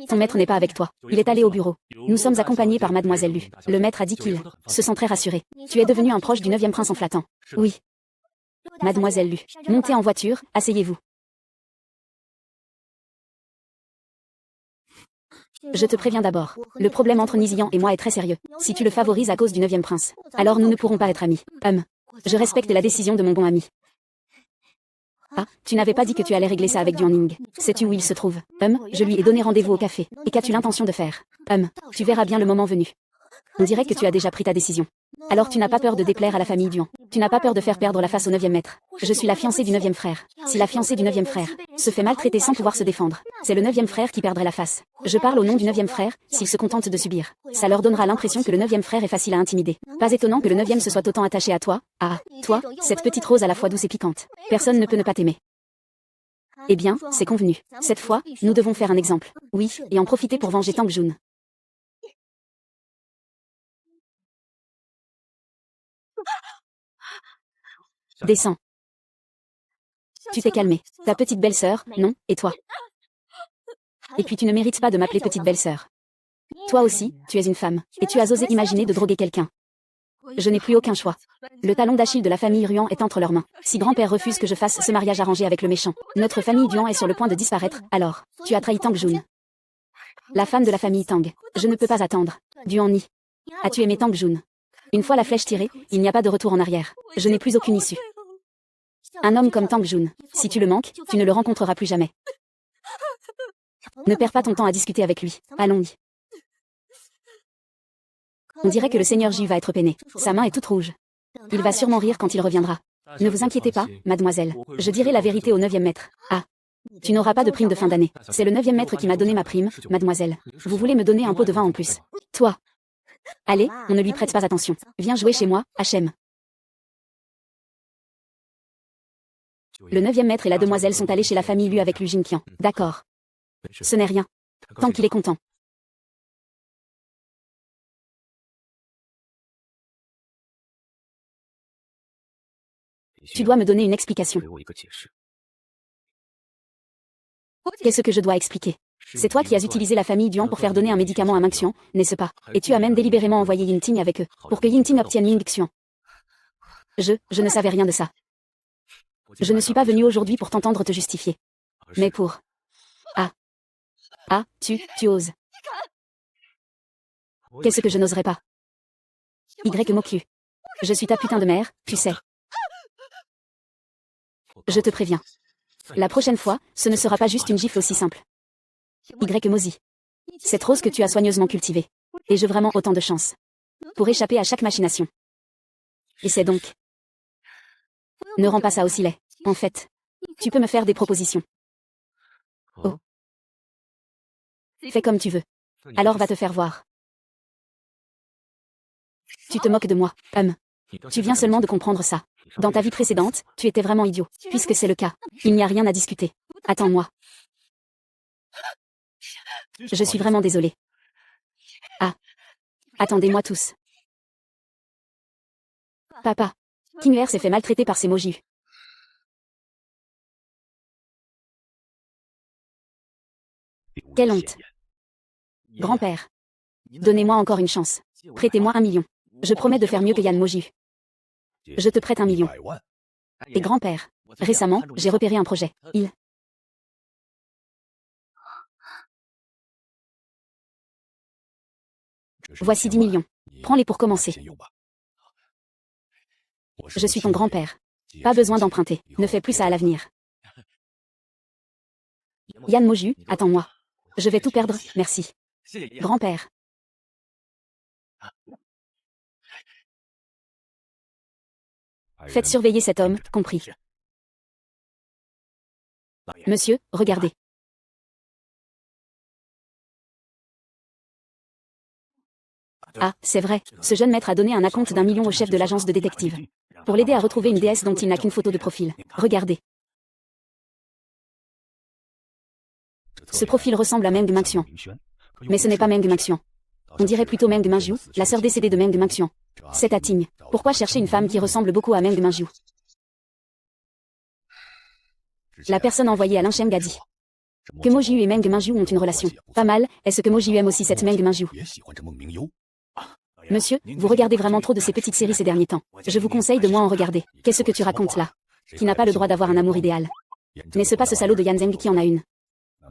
Ton maître n'est pas avec toi. Il est allé au bureau. Nous sommes accompagnés par mademoiselle Lu. Le maître a dit qu'il se sent très rassuré. Tu es devenu un proche du 9e prince en flattant. Oui. Mademoiselle Lu, montez en voiture, asseyez-vous. Je te préviens d'abord. Le problème entre Nizian et moi est très sérieux. Si tu le favorises à cause du 9e prince, alors nous ne pourrons pas être amis. Je respecte la décision de mon bon ami. Ah, tu n'avais pas dit que tu allais régler ça avec Duaning. Sais-tu où il se trouve? Je lui ai donné rendez-vous au café. Et qu'as-tu l'intention de faire? Tu verras bien le moment venu. On dirait que tu as déjà pris ta décision. Alors tu n'as pas peur de déplaire à la famille Duan. Tu n'as pas peur de faire perdre la face au 9e maître. Je suis la fiancée du 9e frère. Si la fiancée du 9e frère se fait maltraiter sans pouvoir se défendre, c'est le 9e frère qui perdrait la face. Je parle au nom du 9e frère, s'il se contente de subir. Ça leur donnera l'impression que le 9e frère est facile à intimider. Pas étonnant que le 9e se soit autant attaché à toi. Ah, toi, cette petite rose à la fois douce et piquante. Personne ne peut ne pas t'aimer. Eh bien, c'est convenu. Cette fois, nous devons faire un exemple. Oui, et en profiter pour venger Tang Jun. Descends. Tu t'es calmée. Ta petite belle-sœur, non, et toi? Et puis tu ne mérites pas de m'appeler petite belle-sœur. Toi aussi, tu es une femme, et tu as osé imaginer de droguer quelqu'un. Je n'ai plus aucun choix. Le talon d'Achille de la famille Ruan est entre leurs mains. Si grand-père refuse que je fasse ce mariage arrangé avec le méchant, notre famille Duan est sur le point de disparaître, alors, tu as trahi Tang Jun. La femme de la famille Tang. Je ne peux pas attendre. Duan Ni. As-tu aimé Tang Jun? Une fois la flèche tirée, il n'y a pas de retour en arrière. Je n'ai plus aucune issue. Un homme comme Tang Jun, si tu le manques, tu ne le rencontreras plus jamais. Ne perds pas ton temps à discuter avec lui. Allons-y. On dirait que le seigneur Ju va être peiné. Sa main est toute rouge. Il va sûrement rire quand il reviendra. Ne vous inquiétez pas, mademoiselle. Je dirai la vérité au 9e maître. Ah. Tu n'auras pas de prime de fin d'année. C'est le 9e maître qui m'a donné ma prime, mademoiselle. Vous voulez me donner un pot de vin en plus? Toi. Allez, on ne lui prête pas attention. Viens jouer chez moi, Hachem. Le 9e maître et la demoiselle sont allés chez la famille Lu avec Lu Jinqian. D'accord. Ce n'est rien. Tant qu'il est content. Tu dois me donner une explication. Qu'est-ce que je dois expliquer? C'est toi qui as utilisé la famille Duan pour faire donner un médicament à Ming-Xian, n'est-ce pas? Et tu as même délibérément envoyé Yingting avec eux, pour que Yingting obtienne Ming-Xian. Je ne savais rien de ça. Je ne suis pas venu aujourd'hui pour t'entendre te justifier. Mais pour... Ah, tu oses. Qu'est-ce que je n'oserais pas? Moku. Je suis ta putain de mère, tu sais. Je te préviens. La prochaine fois, ce ne sera pas juste une gifle aussi simple. Mozi. Cette rose que tu as soigneusement cultivée. Et j'ai vraiment autant de chance. Pour échapper à chaque machination. Et c'est donc... Ne rends pas ça aussi laid. En fait, tu peux me faire des propositions. Oh. Fais comme tu veux. Alors va te faire voir. Tu te moques de moi, Tu viens seulement de comprendre ça. Dans ta vie précédente, tu étais vraiment idiot. Puisque c'est le cas, il n'y a rien à discuter. Attends-moi. Je suis vraiment désolée. Ah. Attendez-moi tous. Papa. Kingler s'est fait maltraiter par ces Moju. Quelle honte. Grand-père. Donnez-moi encore une chance. Prêtez-moi 1 million. Je promets de faire mieux que Yan Moju. Je te prête 1 million. Et grand-père. Récemment, j'ai repéré un projet. Voici 10 millions. Prends-les pour commencer. Je suis ton grand-père. Pas besoin d'emprunter. Ne fais plus ça à l'avenir. Yan Moju, attends-moi. Je vais tout perdre, merci. Grand-père. Faites surveiller cet homme, compris. Monsieur, regardez. Ah, c'est vrai, ce jeune maître a donné un acompte d'1 million au chef de l'agence de détective. Pour l'aider à retrouver une déesse dont il n'a qu'une photo de profil. Regardez. Ce profil ressemble à Meng Mingxian. Mais ce n'est pas Meng Mingxian. On dirait plutôt Meng Mingyu, la sœur décédée de Meng Mingxian. C'est à Ting. Pourquoi chercher une femme qui ressemble beaucoup à Meng Mingyu? La personne envoyée à Lin Sheng a dit que Mo Jiu et Meng Mingyu ont une relation. Pas mal, est-ce que Mo Jiu aime aussi cette Meng Mingyu? Monsieur, vous regardez vraiment trop de ces petites séries ces derniers temps. Je vous conseille de moins en regarder. Qu'est-ce que tu racontes là? Qui n'a pas le droit d'avoir un amour idéal? N'est-ce pas ce salaud de Yan Zheng qui en a une?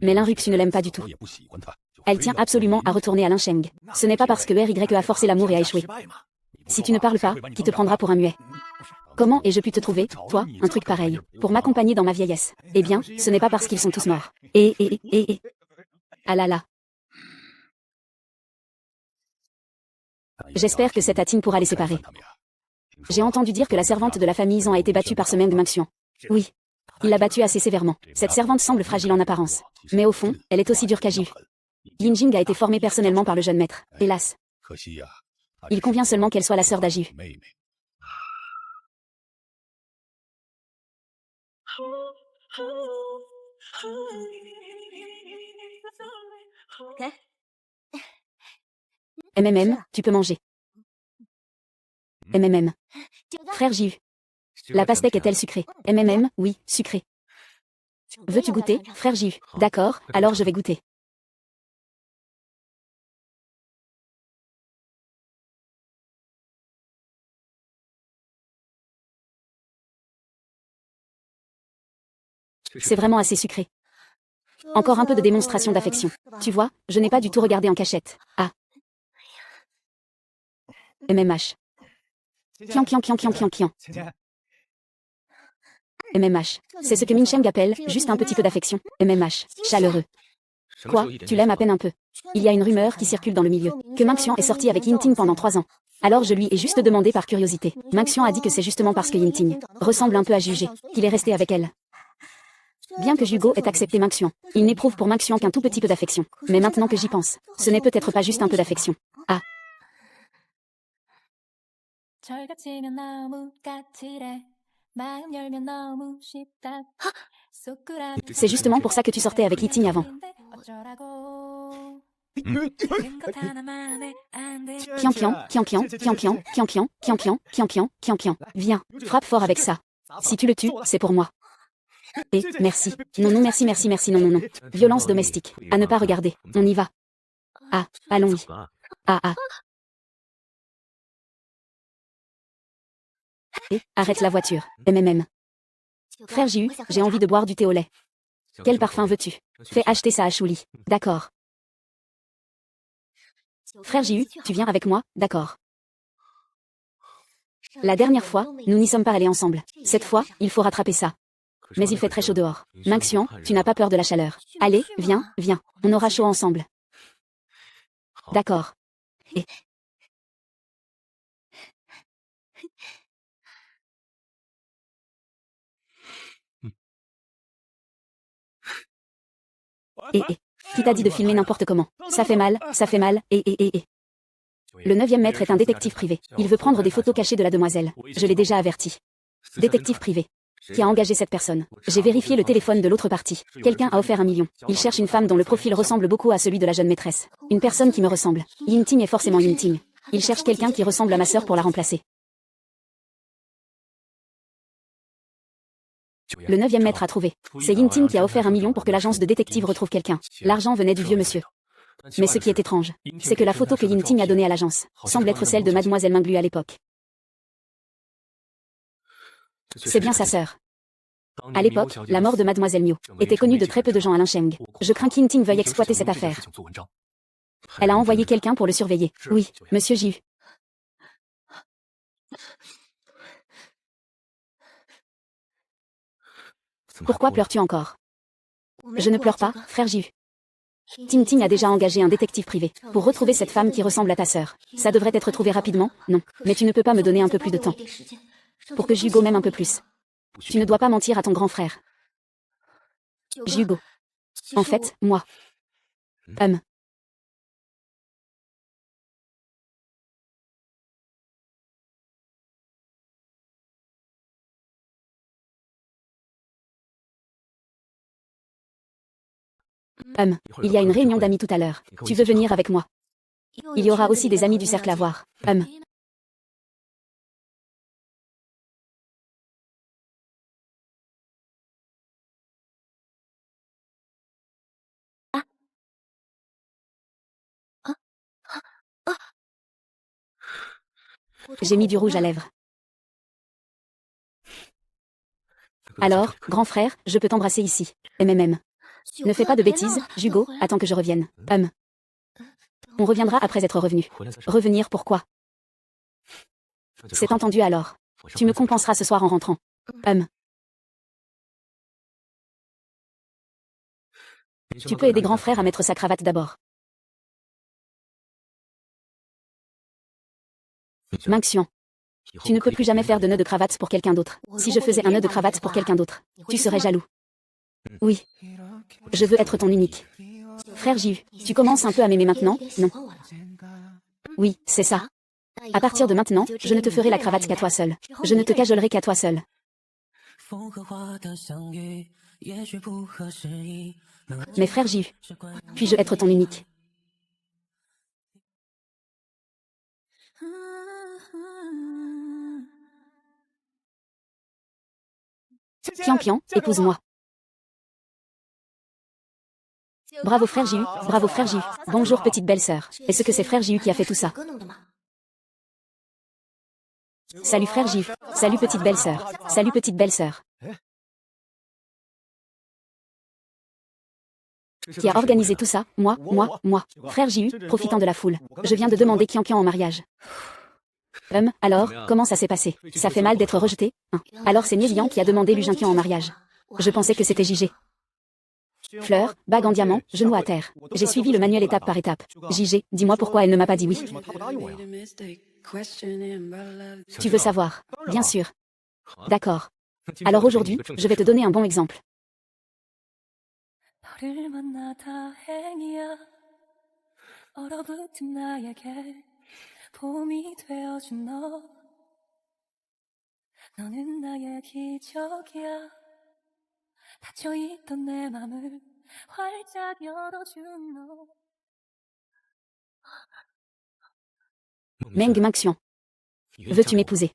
Mais Lin Ruxu ne l'aime pas du tout. Elle tient absolument à retourner à Lin Sheng. Ce n'est pas parce que RY a forcé l'amour et a échoué. Si tu ne parles pas, qui te prendra pour un muet? Comment ai-je pu te trouver, toi, un truc pareil, pour m'accompagner dans ma vieillesse? Eh bien, ce n'est pas parce qu'ils sont tous morts. Ah là là. J'espère que cette Ating pourra les séparer. J'ai entendu dire que la servante de la famille Zhang a été battue par ce Meng Mingxian. Oui. Il l'a battue assez sévèrement. Cette servante semble fragile en apparence. Mais au fond, elle est aussi dure qu'Aju. Yin Jing a été formée personnellement par le jeune maître. Hélas. Il convient seulement qu'elle soit la sœur d'Aju. MMM, tu peux manger. MMM. Frère Jiu. La pastèque est-elle sucrée? MMM, oui, sucrée. Veux-tu goûter, frère Jiu? D'accord, alors je vais goûter. C'est vraiment assez sucré. Encore un peu de démonstration d'affection. Tu vois, je n'ai pas du tout regardé en cachette. Ah. MMH. Kian kian kian kian kian kian. MMH. C'est ce que Minsheng appelle, juste un petit peu d'affection. MMH. Chaleureux. Quoi, tu l'aimes à peine un peu? Il y a une rumeur qui circule dans le milieu, que Mingxian est sorti avec Yinting pendant 3 ans. Alors je lui ai juste demandé par curiosité. Mingxian a dit que c'est justement parce que Yinting ressemble un peu à Jugé, qu'il est resté avec elle. Bien que Hugo ait accepté Mingxian, il n'éprouve pour Mingxian qu'un tout petit peu d'affection. Mais maintenant que j'y pense, ce n'est peut-être pas juste un peu d'affection. Ah. C'est justement pour ça que tu sortais avec Yiting avant. Kian kian, kian kian, kian kian, kian kian, kian kian, kian kian, kian kian. Viens, frappe fort avec ça. Si tu le tues, c'est pour moi. Et, merci. Non non merci merci merci non non non. Violence domestique. À ne pas regarder. On y va. Ah, allons-y. Ah ah. Et, arrête la voiture. MMM. Frère Jiu, j'ai envie de boire du thé au lait. Quel parfum veux-tu? Fais acheter ça à Chouli. D'accord. Frère Jiu, tu viens avec moi, d'accord. La dernière fois, nous n'y sommes pas allés ensemble. Cette fois, il faut rattraper ça. Mais il fait très chaud dehors. Mingxian, tu n'as pas peur de la chaleur. Allez, viens, viens. On aura chaud ensemble. D'accord. Et... Qui t'a dit de filmer n'importe comment? Ça fait mal, et. Le 9e maître est un détective privé. Il veut prendre des photos cachées de la demoiselle. Je l'ai déjà averti. Détective privé. Qui a engagé cette personne? J'ai vérifié le téléphone de l'autre partie. Quelqu'un a offert 1 million. Il cherche une femme dont le profil ressemble beaucoup à celui de la jeune maîtresse. Une personne qui me ressemble. Yinting est forcément Yinting. Il cherche quelqu'un qui ressemble à ma sœur pour la remplacer. Le 9e maître a trouvé. C'est Yinting qui a offert 1 million pour que l'agence de détective retrouve quelqu'un. L'argent venait du vieux monsieur. Mais ce qui est étrange, c'est que la photo que Yinting a donnée à l'agence semble être celle de Mademoiselle Minglu à l'époque. C'est bien sa sœur. À l'époque, la mort de Mademoiselle Miu était connue de très peu de gens à Lin Sheng. Je crains qu'Yinting veuille exploiter cette affaire. Elle a envoyé quelqu'un pour le surveiller. Oui, monsieur Jiu. Pourquoi pleures-tu encore? Je ne pleure pas, frère Jiu. Ting a déjà engagé un détective privé pour retrouver cette femme qui ressemble à ta sœur. Ça devrait être trouvé rapidement, non. Mais tu ne peux pas me donner un peu plus de temps. Pour que Hugo m'aime un peu plus. Tu ne dois pas mentir à ton grand frère. Hugo. En fait, moi. Il y a une réunion d'amis tout à l'heure. Tu veux venir avec moi? Il y aura aussi des amis du cercle à voir. J'ai mis du rouge à lèvres. Alors, grand frère, je peux t'embrasser ici. MMM. Ne fais pas de bêtises, Hugo, attends que je revienne. On reviendra après être revenu. Revenir pourquoi? C'est entendu alors. Tu me compenseras ce soir en rentrant. Tu peux aider grand frère à mettre sa cravate d'abord. Minxion. Tu ne peux plus jamais faire de nœud de cravate pour quelqu'un d'autre. Si je faisais un nœud de cravate pour quelqu'un d'autre, tu serais jaloux. Oui. Je veux être ton unique. Frère Jiu, tu commences un peu à m'aimer maintenant, non? Oui, c'est ça. À partir de maintenant, je ne te ferai la cravate qu'à toi seul. Je ne te cajolerai qu'à toi seul. Mais frère Jiu, puis-je être ton unique? Pian, épouse-moi. Bravo frère Jiu, bravo frère Jiu. Bonjour petite belle-sœur. Est-ce que c'est frère Jiu qui a fait tout ça? Salut frère Jiu. Salut petite belle-sœur. Salut petite belle-sœur. Qui a organisé tout ça? Moi. Frère Jiu, profitant de la foule. Je viens de demander Kian en mariage. Alors, comment ça s'est passé? Ça fait mal d'être rejeté, hein? Alors c'est Nierian qui a demandé Lujinkian en mariage. Je pensais que c'était JG. Fleur, bague en diamant, genou à terre. J'ai suivi le manuel étape par étape. JG, dis-moi pourquoi elle ne m'a pas dit oui. Tu veux savoir? Bien sûr. D'accord. Alors aujourd'hui, je vais te donner un bon exemple. Meng Minxion. Veux-tu m'épouser?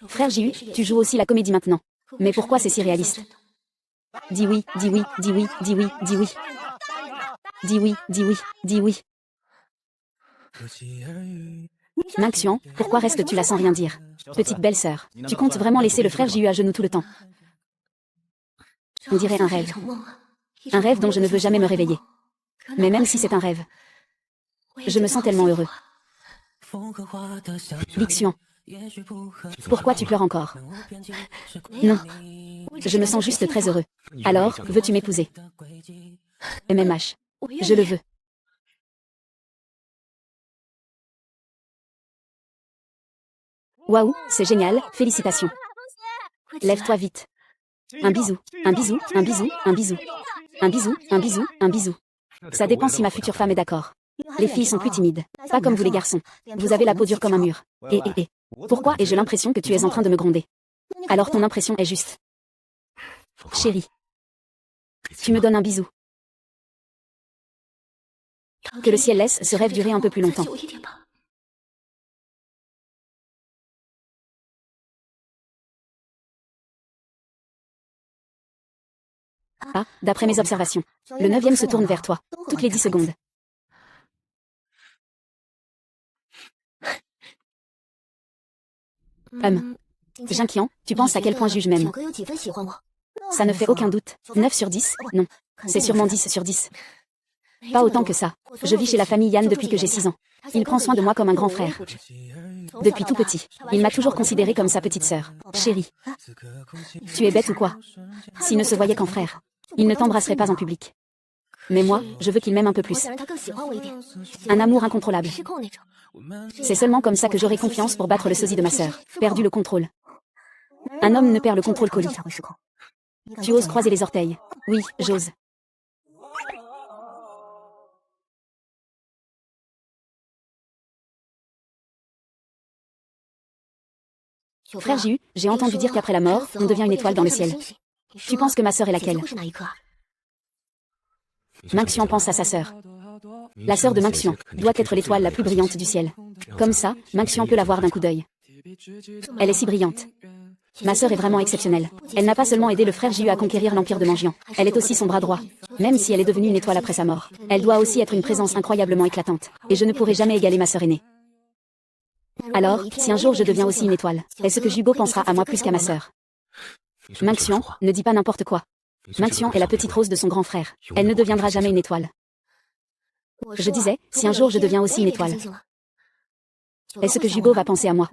Frère Jiu, tu joues aussi la comédie maintenant. Mais pourquoi c'est si réaliste? Dis oui, dis oui, dis oui, dis oui, dis oui. Dis oui, dis oui, dis oui. Minxion, pourquoi restes-tu là sans rien dire? Petite belle-sœur, tu comptes vraiment laisser le frère Jiu à genoux tout le temps? On dirait un rêve. Un rêve dont je ne veux jamais me réveiller. Mais même si c'est un rêve, je me sens tellement heureux. Lixion. Pourquoi tu pleures encore? Non. Je me sens juste très heureux. Alors, veux-tu m'épouser? MMH. Je le veux. Waouh, c'est génial, félicitations. Lève-toi vite. Un bisou, un bisou, un bisou, un bisou. Un bisou, un bisou, un bisou. Ça dépend si ma future femme est d'accord. Les filles sont plus timides. Pas comme vous les garçons. Vous avez la peau dure comme un mur. Et. Pourquoi ai-je l'impression que tu es en train de me gronder? Alors ton impression est juste. Chérie. Tu me donnes un bisou. Que le ciel laisse ce rêve durer un peu plus longtemps. Ah, d'après mes observations, le 9e se tourne vers toi, toutes les 10 secondes. Jinkian, tu penses à quel point Juge m'aime? Ça ne fait aucun doute. 9 sur 10, non. C'est sûrement 10 sur 10. Pas autant que ça. Je vis chez la famille Yan depuis que j'ai 6 ans. Il prend soin de moi comme un grand frère. Depuis tout petit, il m'a toujours considéré comme sa petite sœur. Chérie. Tu es bête ou quoi? S'il ne se voyait qu'en frère, il ne t'embrasserait pas en public. Mais moi, je veux qu'il m'aime un peu plus. Un amour incontrôlable. C'est seulement comme ça que j'aurai confiance pour battre le sosie de ma sœur. Perdu le contrôle. Un homme ne perd le contrôle qu'au lit. Tu oses croiser les orteils. Oui, j'ose. Frère Jiu, j'ai entendu dire qu'après la mort, on devient une étoile dans le ciel. Tu penses que ma sœur est laquelle? Minxian pense à sa sœur. La sœur de Minxian doit être l'étoile la plus brillante du ciel. Comme ça, Minxian peut la voir d'un coup d'œil. Elle est si brillante. Ma sœur est vraiment exceptionnelle. Elle n'a pas seulement aidé le frère Jiu à conquérir l'empire de Manjian, elle est aussi son bras droit. Même si elle est devenue une étoile après sa mort, elle doit aussi être une présence incroyablement éclatante. Et je ne pourrai jamais égaler ma sœur aînée. Alors, si un jour je deviens aussi une étoile, est-ce que Jugo pensera à moi plus qu'à ma sœur? Minxian, ne dis pas n'importe quoi. Minxian est la petite rose de son grand frère. Elle ne deviendra jamais une étoile. Je disais, si un jour je deviens aussi une étoile, est-ce que Jugo va penser à moi?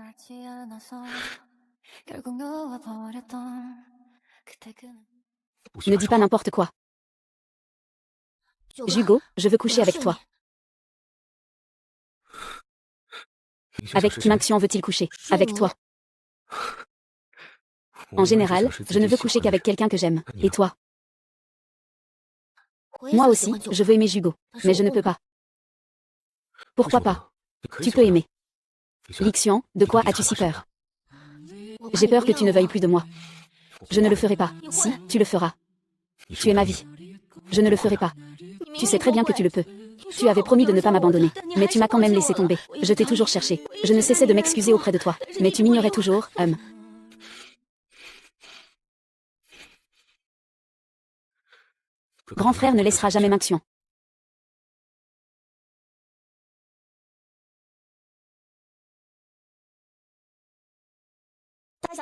Ne dis pas n'importe quoi. Jugo, je veux coucher avec toi. Avec qui Minxian veut-il coucher? Avec toi. En général, je ne veux coucher qu'avec quelqu'un que j'aime. Et toi? Moi aussi, je veux aimer Jugo. Mais je ne peux pas. Pourquoi pas? Tu peux aimer. Lixian, de quoi as-tu si peur? J'ai peur que tu ne veuilles plus de moi. Je ne le ferai pas. Si, tu le feras. Tu es ma vie. Je ne le ferai pas. Tu sais très bien que tu le peux. Tu avais promis de ne pas m'abandonner, mais tu m'as quand même laissé tomber. Je t'ai toujours cherché. Je ne cessais de m'excuser auprès de toi, mais tu m'ignorais toujours, Grand frère ne laissera jamais Minxian.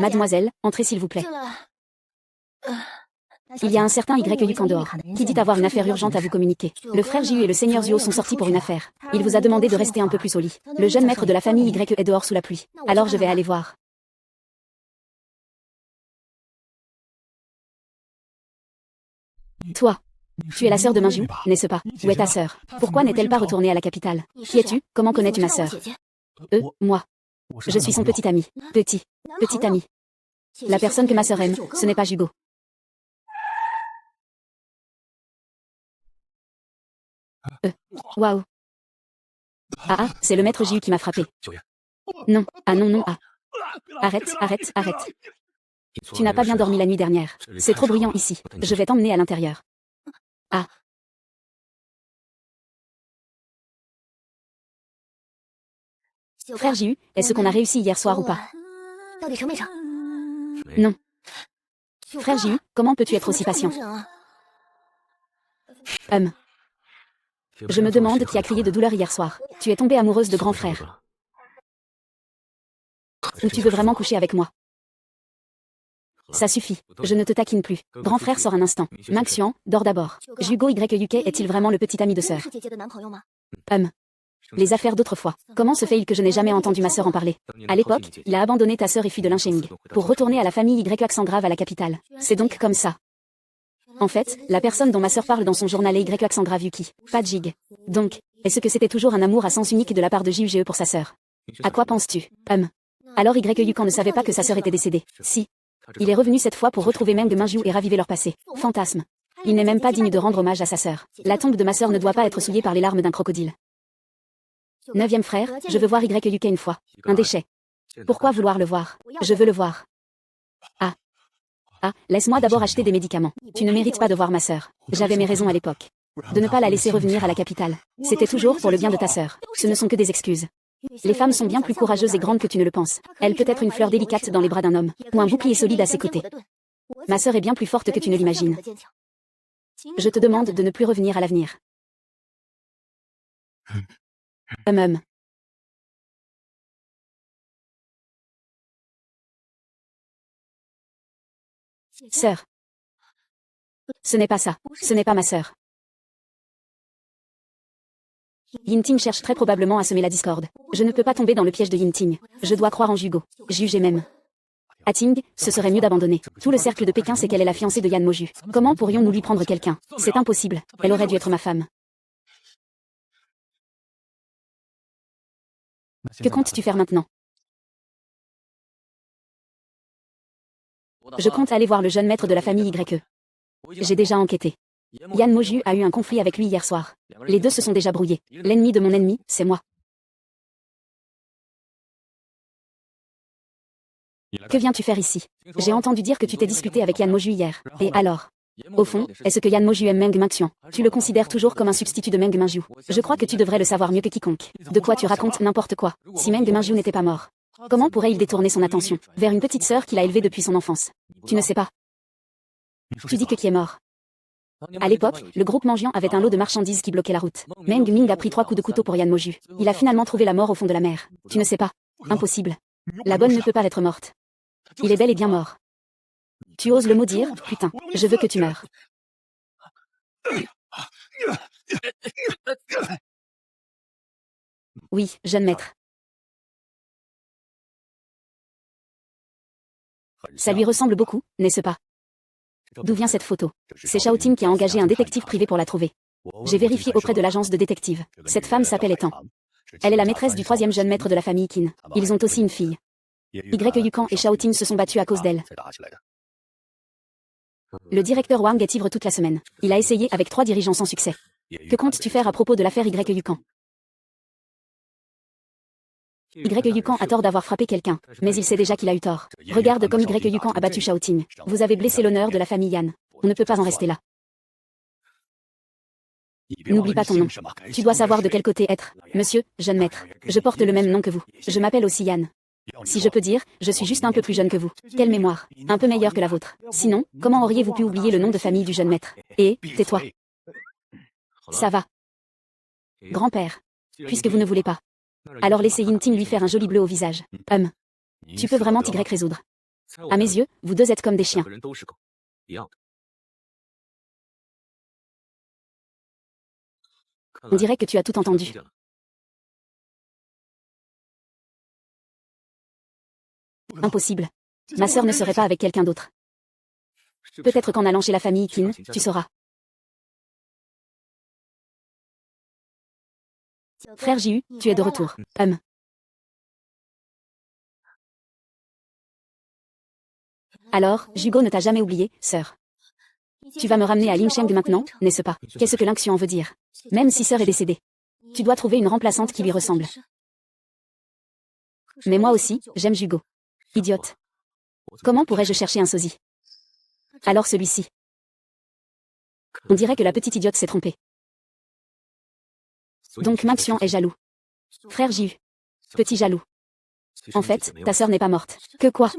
Mademoiselle, entrez s'il vous plaît. Il y a un certain Y en dehors, qui dit avoir une affaire urgente à vous communiquer. Le frère Jiu et le seigneur Zuo sont sortis pour une affaire. Il vous a demandé de rester un peu plus au lit. Le jeune maître de la famille Y est dehors sous la pluie. Alors je vais aller voir. Toi, tu es la sœur de Minju, n'est-ce pas? Où est ta sœur? Pourquoi n'est-elle pas retournée à la capitale? Qui es-tu? Comment connais-tu ma sœur? Moi. Je suis son petit ami. Petit ami. La personne que ma sœur aime, ce n'est pas Jugo. Waouh. Ah, c'est le maître Jiu qui m'a frappé. Non, ah non, non, ah. Arrête. Tu n'as pas bien dormi la nuit dernière. C'est trop bruyant ici. Je vais t'emmener à l'intérieur. Ah. Frère Jiu, est-ce qu'on a réussi hier soir ou pas? Non. Frère Jiu, comment peux-tu être aussi patient? Je me demande qui a crié de douleur hier soir. Tu es tombée amoureuse de grand frère. Ou tu veux vraiment coucher avec moi? Ça suffit. Je ne te taquine plus. Grand frère sort un instant. Minxian, dors d'abord. Jugo YUK est-il vraiment le petit ami de sœur? Les affaires d'autrefois. Comment se fait-il que je n'ai jamais entendu ma sœur en parler? À l'époque, il a abandonné ta sœur et fui de Lincheng pour retourner à la famille Y accent grave à la capitale. C'est donc comme ça. En fait, la personne dont ma sœur parle dans son journal est Y accent grave Yuki, pas Jig. Donc, est-ce que c'était toujours un amour à sens unique de la part de JUGE pour sa sœur? À quoi penses-tu? Alors YUkan ne savait pas que sa sœur était décédée. Si. Il est revenu cette fois pour retrouver Meng Minju et raviver leur passé. Fantasme. Il n'est même pas digne de rendre hommage à sa sœur. La tombe de ma sœur ne doit pas être souillée par les larmes d'un crocodile. 9e frère, je veux voir YUK une fois. Un déchet. Pourquoi vouloir le voir? Je veux le voir. Ah, laisse-moi d'abord acheter des médicaments. Tu ne mérites pas de voir ma sœur. J'avais mes raisons à l'époque. De ne pas la laisser revenir à la capitale. C'était toujours pour le bien de ta sœur. Ce ne sont que des excuses. Les femmes sont bien plus courageuses et grandes que tu ne le penses. Elle peut être une fleur délicate dans les bras d'un homme, ou un bouclier solide à ses côtés. Ma sœur est bien plus forte que tu ne l'imagines. Je te demande de ne plus revenir à l'avenir. Sœur. Ce n'est pas ça. Ce n'est pas ma sœur. Yinting cherche très probablement à semer la discorde. Je ne peux pas tomber dans le piège de Yinting. Je dois croire en Jugo. Juger même. À Ting, ce serait mieux d'abandonner. Tout le cercle de Pékin sait qu'elle est la fiancée de Yan Moju. Comment pourrions-nous lui prendre quelqu'un? C'est impossible. Elle aurait dû être ma femme. Que comptes-tu faire maintenant? Je compte aller voir le jeune maître de la famille YE. J'ai déjà enquêté. Yan Moju a eu un conflit avec lui hier soir. Les deux se sont déjà brouillés. L'ennemi de mon ennemi, c'est moi. Que viens-tu faire ici? J'ai entendu dire que tu t'es disputé avec Yan Moju hier. Et alors? Au fond, est-ce que Yan Moju aime Meng Mingxian? Tu le considères toujours comme un substitut de Meng Mingju. Je crois que tu devrais le savoir mieux que quiconque. De quoi tu racontes n'importe quoi? Si Meng Mingju n'était pas mort, comment pourrait-il détourner son attention vers une petite sœur qu'il a élevée depuis son enfance? Tu ne sais pas. Tu dis que qui est mort? À l'époque, le groupe Mangian avait un lot de marchandises qui bloquait la route. Meng Ming a pris 3 coups de couteau pour Yan Moju. Il a finalement trouvé la mort au fond de la mer. Tu ne sais pas. Impossible. La bonne ne peut pas être morte. Il est bel et bien mort. Tu oses le maudire, putain. Je veux que tu meures. Oui, jeune maître. Ça lui ressemble beaucoup, n'est-ce pas? D'où vient cette photo? C'est Shaoting qui a engagé un détective privé pour la trouver. J'ai vérifié auprès de l'agence de détective. Cette femme s'appelle Etan. Elle est la maîtresse du 3e jeune maître de la famille Qin. Ils ont aussi une fille. Y Yukan et Shaoting se sont battus à cause d'elle. Le directeur Wang est ivre toute la semaine. Il a essayé avec 3 dirigeants sans succès. Que comptes-tu faire à propos de l'affaire Y Yukan? Y Yukan a tort d'avoir frappé quelqu'un, mais il sait déjà qu'il a eu tort. Regarde comme Y Yukan a battu Shaoting. Vous avez blessé l'honneur de la famille Yan. On ne peut pas en rester là. N'oublie pas ton nom. Tu dois savoir de quel côté être. Monsieur, jeune maître. Je porte le même nom que vous. Je m'appelle aussi Yan. Si je peux dire, je suis juste un peu plus jeune que vous. Quelle mémoire. Un peu meilleure que la vôtre. Sinon, comment auriez-vous pu oublier le nom de famille du jeune maître? Et, tais-toi. Ça va. Grand-père. Puisque vous ne voulez pas. Alors laissez Yinting lui faire un joli bleu au visage. Tu peux vraiment Y résoudre. À mes yeux, vous deux êtes comme des chiens. On dirait que tu as tout entendu. Impossible. Ma sœur ne serait pas avec quelqu'un d'autre. Peut-être qu'en allant chez la famille Qin, tu sauras. Frère Jiu, tu es de retour. Alors, Jugo ne t'a jamais oublié, sœur. Tu vas me ramener à Lingsheng maintenant, n'est-ce pas? Qu'est-ce que Lingxian veut dire? Même si sœur est décédée. Tu dois trouver une remplaçante qui lui ressemble. Mais moi aussi, j'aime Jugo. Idiote. Comment pourrais-je chercher un sosie? Alors celui-ci. On dirait que la petite idiote s'est trompée. Donc Mingxian est jaloux. Frère Jiu. Petit jaloux. En fait, ta sœur n'est pas morte. Que quoi?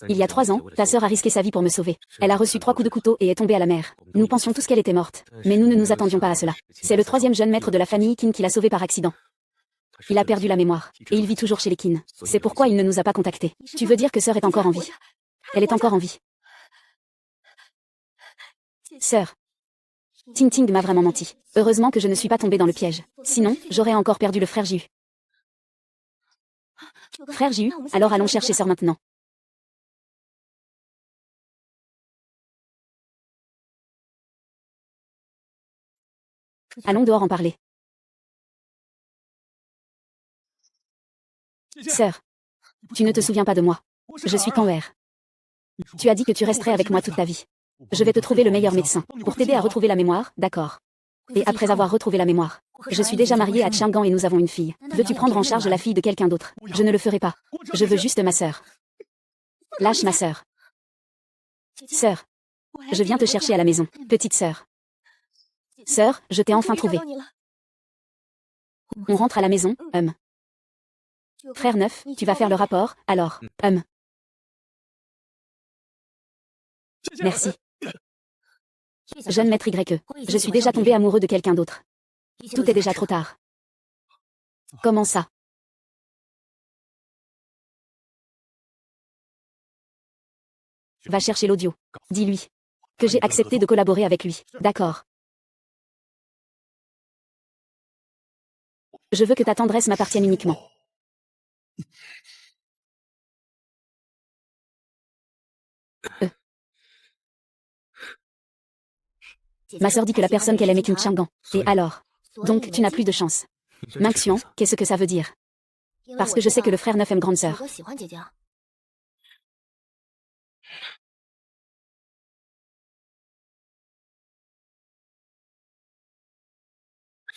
Il y a 3 ans, ta sœur a risqué sa vie pour me sauver. Elle a reçu 3 coups de couteau et est tombée à la mer. Nous pensions tous qu'elle était morte. Mais nous ne nous attendions pas à cela. C'est le 3e jeune maître de la famille Qin qui l'a sauvée par accident. Il a perdu la mémoire. Et il vit toujours chez les Qin. C'est pourquoi il ne nous a pas contactés. Tu veux dire que sœur est encore en vie? Elle est encore en vie. Sœur. Ting Ting m'a vraiment menti. Heureusement que je ne suis pas tombée dans le piège. Sinon, j'aurais encore perdu le frère Jiu. Frère Jiu, alors allons chercher sœur maintenant. Allons dehors en parler. Sœur. Tu ne te souviens pas de moi. Je suis Kanwer. Tu as dit que tu resterais avec moi toute ta vie. Je vais te trouver le meilleur médecin. Pour t'aider à retrouver la mémoire, d'accord. Et après avoir retrouvé la mémoire. Je suis déjà mariée à Chang'an et nous avons une fille. Veux-tu prendre en charge la fille de quelqu'un d'autre? Je ne le ferai pas. Je veux juste ma sœur. Lâche ma sœur. Sœur. Je viens te chercher à la maison. Petite sœur. Sœur, je t'ai enfin trouvée. On rentre à la maison, Frère Neuf, tu vas faire le rapport, alors, Merci. Jeune maître YE, je suis déjà tombé amoureux de quelqu'un d'autre. Tout est déjà trop tard. Comment ça? Va chercher l'audio. Dis-lui que j'ai accepté de collaborer avec lui. D'accord. Je veux que ta tendresse m'appartienne uniquement. Ma sœur dit que la personne qu'elle aime est une Chang'an. Et alors? Donc, tu n'as plus de chance. Mingxian, qu'est-ce que ça veut dire? Parce que je sais que le frère Neuf aime grande sœur.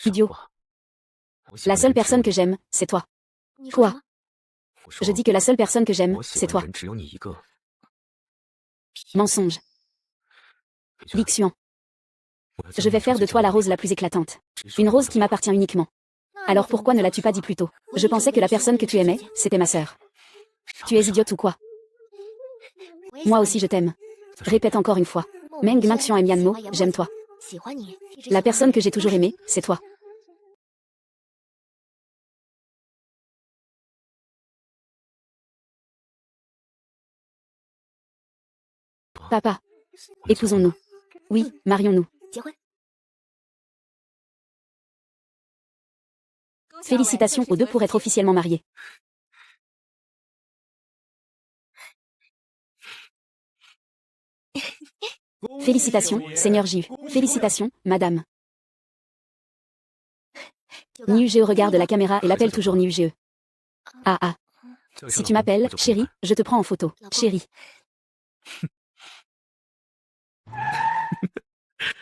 Idiot. La seule personne que j'aime, c'est toi. Quoi? Je dis que la seule personne que j'aime, c'est toi. Mensonge. Diction. Je vais faire de toi la rose la plus éclatante. Une rose qui m'appartient uniquement. Alors pourquoi ne l'as-tu pas dit plus tôt? Je pensais que la personne que tu aimais, c'était ma sœur. Tu es idiote ou quoi? Moi aussi je t'aime. Répète encore une fois. Meng Mingxian et Mianmo, j'aime toi. La personne que j'ai toujours aimée, c'est toi. Papa. Épousons-nous. Oui, marions-nous. Félicitations aux deux pour être officiellement mariés. Félicitations, Seigneur Ju. Félicitations, Madame. Niu Geo regarde la caméra et l'appelle toujours Niu Geo. Ah ah. Si tu m'appelles, chérie, je te prends en photo. Chérie.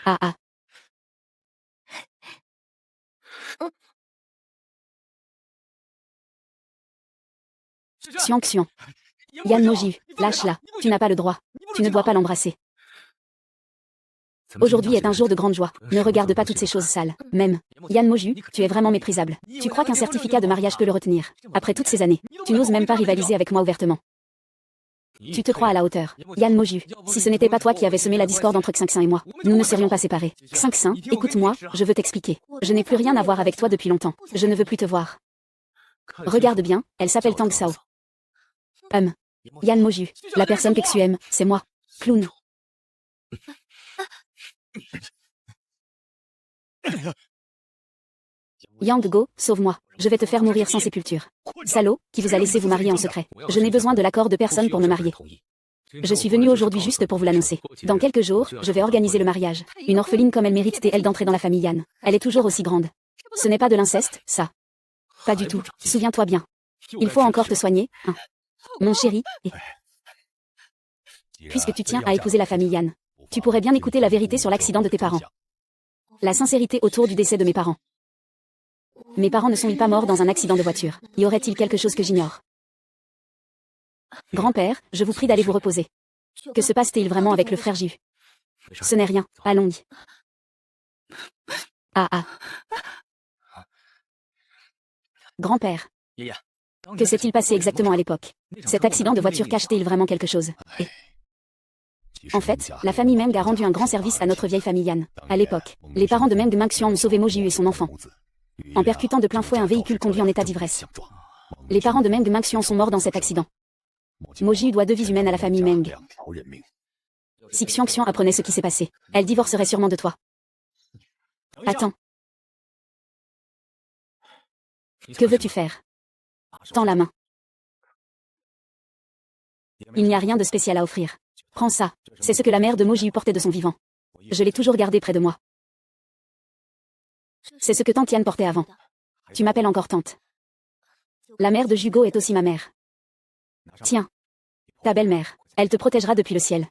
Ah ah. Xiang Xiang. Yan Moji, lâche-la. Tu n'as pas le droit. Tu ne dois pas l'embrasser. Aujourd'hui est un jour de grande joie. Ne regarde pas toutes ces choses sales. Même. Yan Moju, tu es vraiment méprisable. Tu crois qu'un certificat de mariage peut le retenir? Après toutes ces années, tu n'oses même pas rivaliser avec moi ouvertement. Tu te crois à la hauteur. Yan Moju, si ce n'était pas toi qui avais semé la discorde entre Xingxin et moi, nous ne serions pas séparés. Xingxin, écoute-moi, je veux t'expliquer. Je n'ai plus rien à voir avec toi depuis longtemps. Je ne veux plus te voir. Regarde bien, elle s'appelle Tang Sao. Yan Moju, la personne que tu aimes, c'est moi. Clown. Yang Go, sauve-moi. Je vais te faire mourir sans sépulture. Salaud, qui vous a laissé vous marier en secret. Je n'ai besoin de l'accord de personne pour me marier. Je suis venue aujourd'hui juste pour vous l'annoncer. Dans quelques jours, je vais organiser le mariage. Une orpheline comme elle mérite elle d'entrer dans la famille Yan. Elle est toujours aussi grande. Ce n'est pas de l'inceste, ça. Pas du tout. Souviens-toi bien. Il faut encore te soigner, hein. Mon chéri, et... Puisque tu tiens à épouser la famille Yan, tu pourrais bien écouter la vérité sur l'accident de tes parents. La sincérité autour du décès de mes parents. Mes parents ne sont-ils pas morts dans un accident de voiture? Y aurait-il quelque chose que j'ignore? Grand-père, je vous prie d'aller vous reposer. Que se passe-t-il vraiment avec le frère Ju? Ce n'est rien, allons-y. Ah ah. Grand-père. Que s'est-il passé exactement à l'époque? Cet accident de voiture cache-t-il vraiment quelque chose? Et... En fait, la famille Meng a rendu un grand service à notre vieille famille Yan. À l'époque, les parents de Meng Mingxian ont sauvé Mojiu et son enfant, en percutant de plein fouet un véhicule conduit en état d'ivresse. Les parents de Meng Mingxian sont morts dans cet accident. Mojiu doit 2 vies humaines à la famille Meng. Si Xiangxian apprenait ce qui s'est passé, elle divorcerait sûrement de toi. Attends. Que veux-tu faire? Tends la main. Il n'y a rien de spécial à offrir. Prends ça. C'est ce que la mère de Mojiu portait de son vivant. Je l'ai toujours gardé près de moi. C'est ce que tante Yan portait avant. Tu m'appelles encore tante. La mère de Jugo est aussi ma mère. Tiens. Ta belle-mère. Elle te protégera depuis le ciel.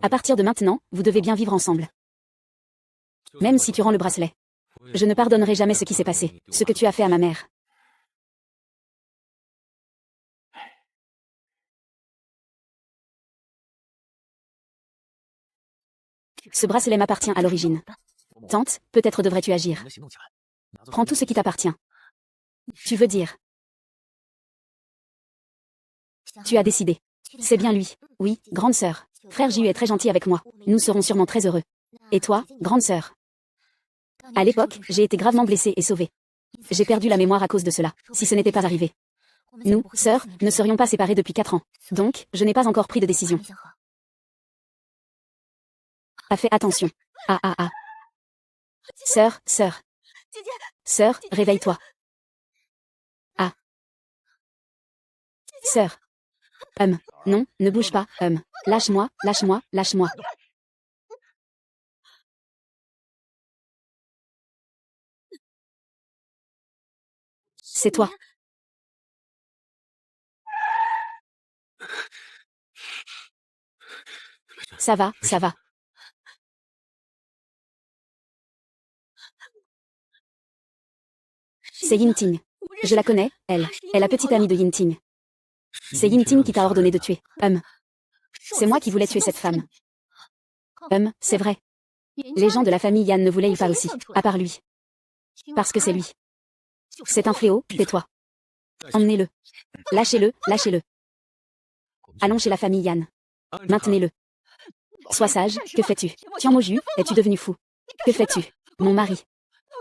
À partir de maintenant, vous devez bien vivre ensemble. Même si tu rends le bracelet. Je ne pardonnerai jamais ce qui s'est passé, ce que tu as fait à ma mère. Ce bracelet m'appartient à l'origine. Tante, peut-être devrais-tu agir. Prends tout ce qui t'appartient. Tu veux dire? Tu as décidé. C'est bien lui. Oui, grande sœur. Frère Ju est très gentil avec moi. Nous serons sûrement très heureux. Et toi, grande sœur? À l'époque, j'ai été gravement blessée et sauvée. J'ai perdu la mémoire à cause de cela, si ce n'était pas arrivé. Nous, sœurs, ne serions pas séparés depuis 4 ans. Donc, je n'ai pas encore pris de décision. Fais attention. Ah ah ah. Sœur, sœur. Sœur, réveille-toi. Ah. Sœur. Non, ne bouge pas, Lâche-moi, lâche-moi, lâche-moi. C'est toi. Ça va, ça va. C'est Yinting. Je la connais, elle. Elle est la petite amie de Yinting. C'est Yinting qui t'a ordonné de tuer. C'est moi qui voulais tuer cette femme. C'est vrai. Les gens de la famille Yan ne voulaient pas aussi, à part lui. Parce que c'est lui. C'est un fléau, tais-toi. Emmenez-le. Lâchez-le, lâchez-le. Allons chez la famille Yan. Maintenez-le. Sois sage, que fais-tu? Tian Moju, es-tu devenu fou? Que fais-tu? Mon mari.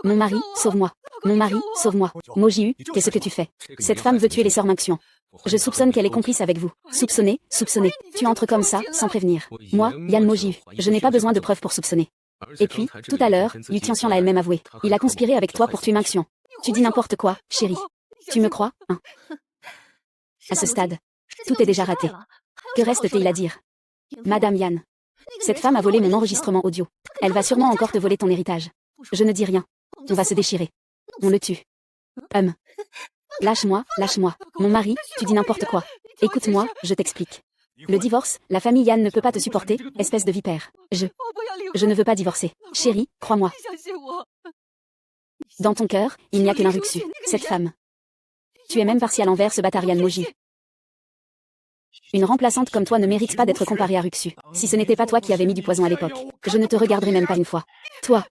Mon mari, sauve-moi. Mon mari, sauve-moi. Mojiu, qu'est-ce que tu fais? Cette femme veut tuer les sœurs Minxian. Je soupçonne qu'elle est complice avec vous. Soupçonner, soupçonner. Tu entres comme ça, sans prévenir. Moi, Yan Mojiu, je n'ai pas besoin de preuves pour soupçonner. Et puis, tout à l'heure, Yu Tianxian l'a elle-même avoué. Il a conspiré avec toi pour tuer Minxian. Tu dis n'importe quoi, chérie. Tu me crois, hein? À ce stade, tout est déjà raté. Que reste-t-il à dire? Madame Yan. Cette femme a volé mon enregistrement audio. Elle va sûrement encore te voler ton héritage. Je ne dis rien. On va se déchirer. On le tue. Lâche-moi, lâche-moi. Mon mari, tu dis n'importe quoi. Écoute-moi, je t'explique. Le divorce, la famille Yan ne peut pas te supporter, espèce de vipère. Je ne veux pas divorcer. Chérie, crois-moi. Dans ton cœur, il n'y a que l'un Ruxu, cette femme. Tu es même partie à l'envers, ce bâtard Yan Moji. Une remplaçante comme toi ne mérite pas d'être comparée à Ruxu. Si ce n'était pas toi qui avais mis du poison à l'époque, je ne te regarderai même pas une fois. Toi.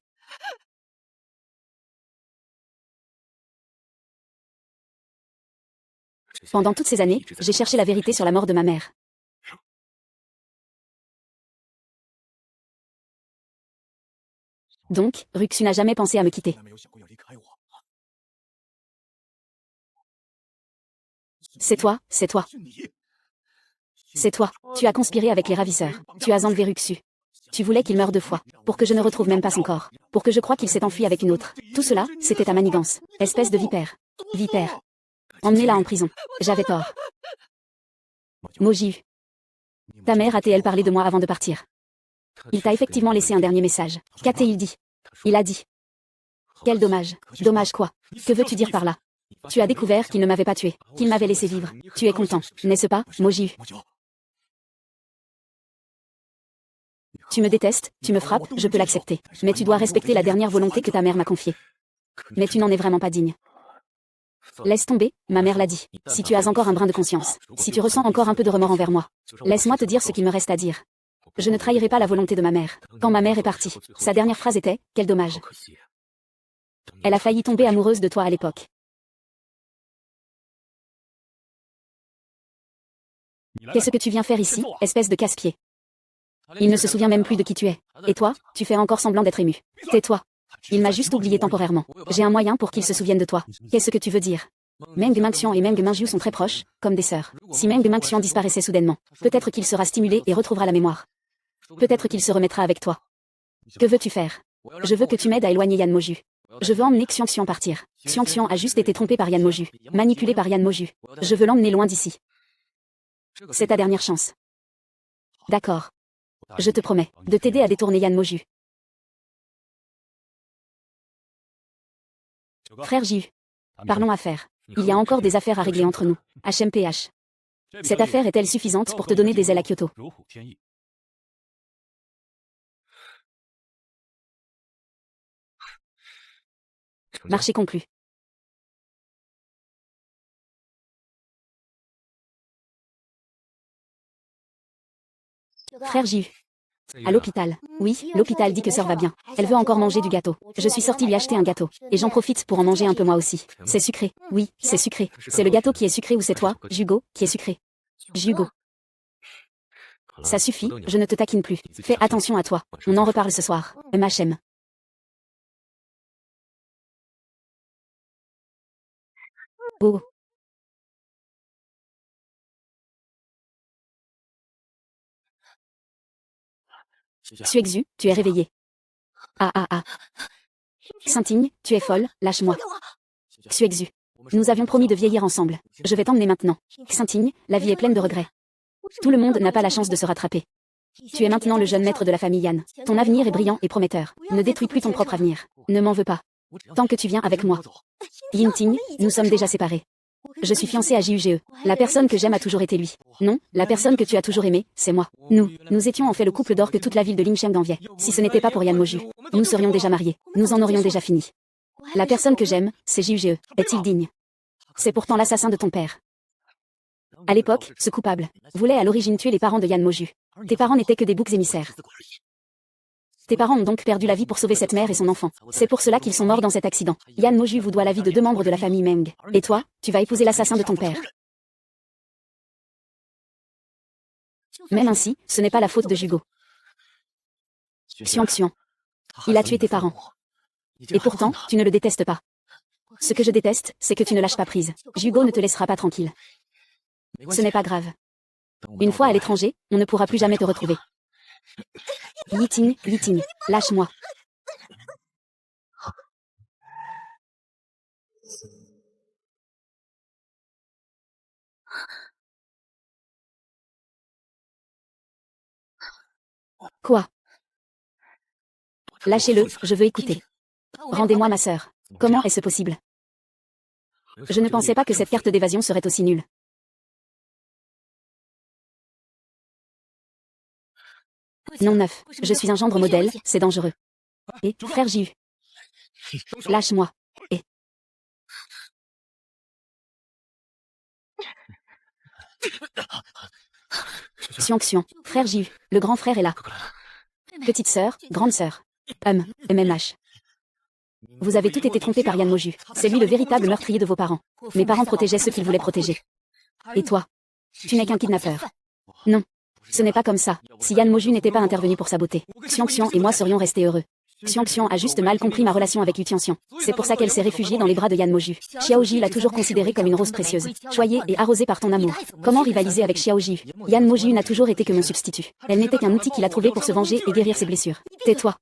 Pendant toutes ces années, j'ai cherché la vérité sur la mort de ma mère. Donc, Ruxu n'a jamais pensé à me quitter. C'est toi, c'est toi. C'est toi. Tu as conspiré avec les ravisseurs. Tu as enlevé Ruxu. Tu voulais qu'il meure 2 fois, pour que je ne retrouve même pas son corps, pour que je croie qu'il s'est enfui avec une autre. Tout cela, c'était ta manigance. Espèce de vipère. Vipère. Emmenez-la en prison. J'avais tort. Mojiu. Ta mère a-t-elle parlé de moi avant de partir? Il t'a effectivement laissé un dernier message. Qu'a-t-il dit? Il a dit. Quel dommage. Dommage quoi? Que veux-tu dire par là? Tu as découvert qu'il ne m'avait pas tué, qu'il m'avait laissé vivre. Tu es content, n'est-ce pas, Mojiu? Tu me détestes, tu me frappes, je peux l'accepter. Mais tu dois respecter la dernière volonté que ta mère m'a confiée. Mais tu n'en es vraiment pas digne. Laisse tomber, ma mère l'a dit. Si tu as encore un brin de conscience, si tu ressens encore un peu de remords envers moi, laisse-moi te dire ce qu'il me reste à dire. Je ne trahirai pas la volonté de ma mère. Quand ma mère est partie, sa dernière phrase était « Quel dommage ». Elle a failli tomber amoureuse de toi à l'époque. Qu'est-ce que tu viens faire ici, espèce de casse-pied? Il ne se souvient même plus de qui tu es. Et toi, tu fais encore semblant d'être ému. Tais-toi. Il m'a juste oublié temporairement. J'ai un moyen pour qu'il se souvienne de toi. Qu'est-ce que tu veux dire? Meng Minxian et Meng Mingjiu sont très proches, comme des sœurs. Si Meng Minxian disparaissait soudainement, peut-être qu'il sera stimulé et retrouvera la mémoire. Peut-être qu'il se remettra avec toi. Que veux-tu faire? Je veux que tu m'aides à éloigner Yan Moju. Je veux emmener Xiangxian partir. Xiangxian a juste été trompé par Yan Moju, manipulé par Yan Moju. Je veux l'emmener loin d'ici. C'est ta dernière chance. D'accord. Je te promets de t'aider à détourner Yan Moju. Frère Jiu. Parlons affaires. Il y a encore des affaires à régler entre nous. HMPH. Cette affaire est-elle suffisante pour te donner des ailes à Kyoto? Marché conclu. Frère Jiu. À l'hôpital. Oui, l'hôpital dit que sœur va bien. Elle veut encore manger du gâteau. Je suis sortie lui acheter un gâteau. Et j'en profite pour en manger un peu moi aussi. C'est sucré. Oui, c'est sucré. C'est le gâteau qui est sucré ou c'est toi, Jugo, qui est sucré? Jugo. Ça suffit, je ne te taquine plus. Fais attention à toi. On en reparle ce soir. MHM. Oh. Suexu, tu es réveillé. Ah ah ah. Xinting, tu es folle, lâche-moi. Suexu. Nous avions promis de vieillir ensemble. Je vais t'emmener maintenant. Xinting, la vie est pleine de regrets. Tout le monde n'a pas la chance de se rattraper. Tu es maintenant le jeune maître de la famille Yan. Ton avenir est brillant et prometteur. Ne détruis plus ton propre avenir. Ne m'en veux pas. Tant que tu viens avec moi. Yinting, nous sommes déjà séparés. Je suis fiancée à JUGE. La personne que j'aime a toujours été lui. Non, la personne que tu as toujours aimée, c'est moi. Nous étions en fait le couple d'or que toute la ville de Lincheng enviait. Si ce n'était pas pour Yan Moju, nous serions déjà mariés. Nous en aurions déjà fini. La personne que j'aime, c'est Jiuge. Est-il digne? C'est pourtant l'assassin de ton père. À l'époque, ce coupable voulait à l'origine tuer les parents de Yan Moju. Tes parents n'étaient que des boucs émissaires. Tes parents ont donc perdu la vie pour sauver cette mère et son enfant. C'est pour cela qu'ils sont morts dans cet accident. Yan Moju vous doit la vie de 2 membres de la famille Meng. Et toi, tu vas épouser l'assassin de ton père. Même ainsi, ce n'est pas la faute de Jugo. Xiang. Il a tué tes parents. Et pourtant, tu ne le détestes pas. Ce que je déteste, c'est que tu ne lâches pas prise. Jugo ne te laissera pas tranquille. Ce n'est pas grave. Une fois à l'étranger, on ne pourra plus jamais te retrouver. Liting, lâche-moi. Quoi? Lâchez-le, je veux écouter. Rendez-moi ma sœur. Comment est-ce possible? Je ne pensais pas que cette carte d'évasion serait aussi nulle. Non 9. Je suis un gendre modèle, c'est dangereux. Et, frère Jiu. Lâche-moi. Et. Xiang. Frère Jiu. Le grand frère est là. Petite sœur, grande sœur. MMH. Vous avez tout été trompé par Yan Moju. C'est lui le véritable meurtrier de vos parents. Mes parents protégeaient ceux qu'ils voulaient protéger. Et toi? Tu n'es qu'un kidnappeur. Non. Ce n'est pas comme ça. Si Yan Moju n'était pas intervenu pour sa beauté, Xiang et moi serions restés heureux. Xiang a juste mal compris ma relation avec Yu Tianxian. C'est pour ça qu'elle s'est réfugiée dans les bras de Yan Moju. Xiaoji l'a toujours considérée comme une rose précieuse, choyée et arrosée par ton amour. Comment rivaliser avec Xiaoji? Yan Moju n'a toujours été que mon substitut. Elle n'était qu'un outil qu'il a trouvé pour se venger et guérir ses blessures. Tais-toi.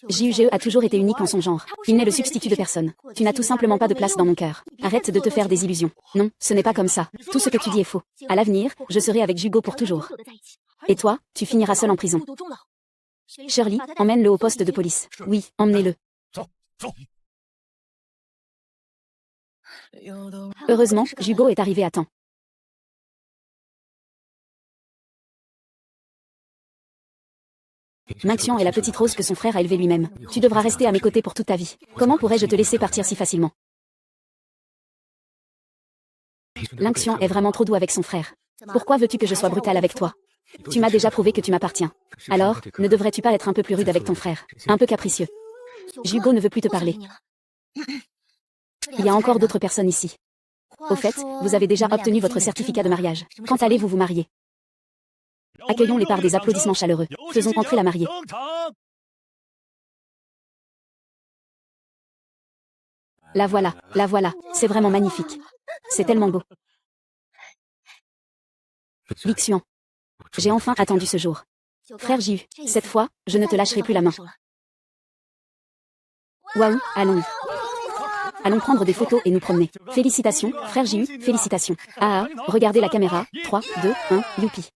Jiuge a toujours été unique en son genre. Il n'est le substitut de personne. Tu n'as tout simplement pas de place dans mon cœur. Arrête de te faire des illusions. Non, ce n'est pas comme ça. Tout ce que tu dis est faux. À l'avenir, je serai avec Jugo pour toujours. Et toi, tu finiras seul en prison. Shirley, emmène-le au poste de police. Oui, emmenez-le. Heureusement, Jugo est arrivé à temps. Maxian est la petite rose que son frère a élevée lui-même. Tu devras rester à mes côtés pour toute ta vie. Comment pourrais-je te laisser partir si facilement? Linxian est vraiment trop doux avec son frère. Pourquoi veux-tu que je sois brutale avec toi? Tu m'as déjà prouvé que tu m'appartiens. Alors, ne devrais-tu pas être un peu plus rude avec ton frère? Un peu capricieux. Jugo ne veut plus te parler. Il y a encore d'autres personnes ici. Au fait, vous avez déjà obtenu votre certificat de mariage. Quand allez-vous vous marier? Accueillons les par des applaudissements chaleureux. Faisons entrer la mariée. La voilà, c'est vraiment magnifique. C'est tellement beau. Lixian. J'ai enfin attendu ce jour. Frère Jiu, cette fois, je ne te lâcherai plus la main. Waouh, allons. Allons prendre des photos et nous promener. Félicitations, frère Jiu, félicitations. Ah, regardez la caméra. 3, 2, 1, youpi.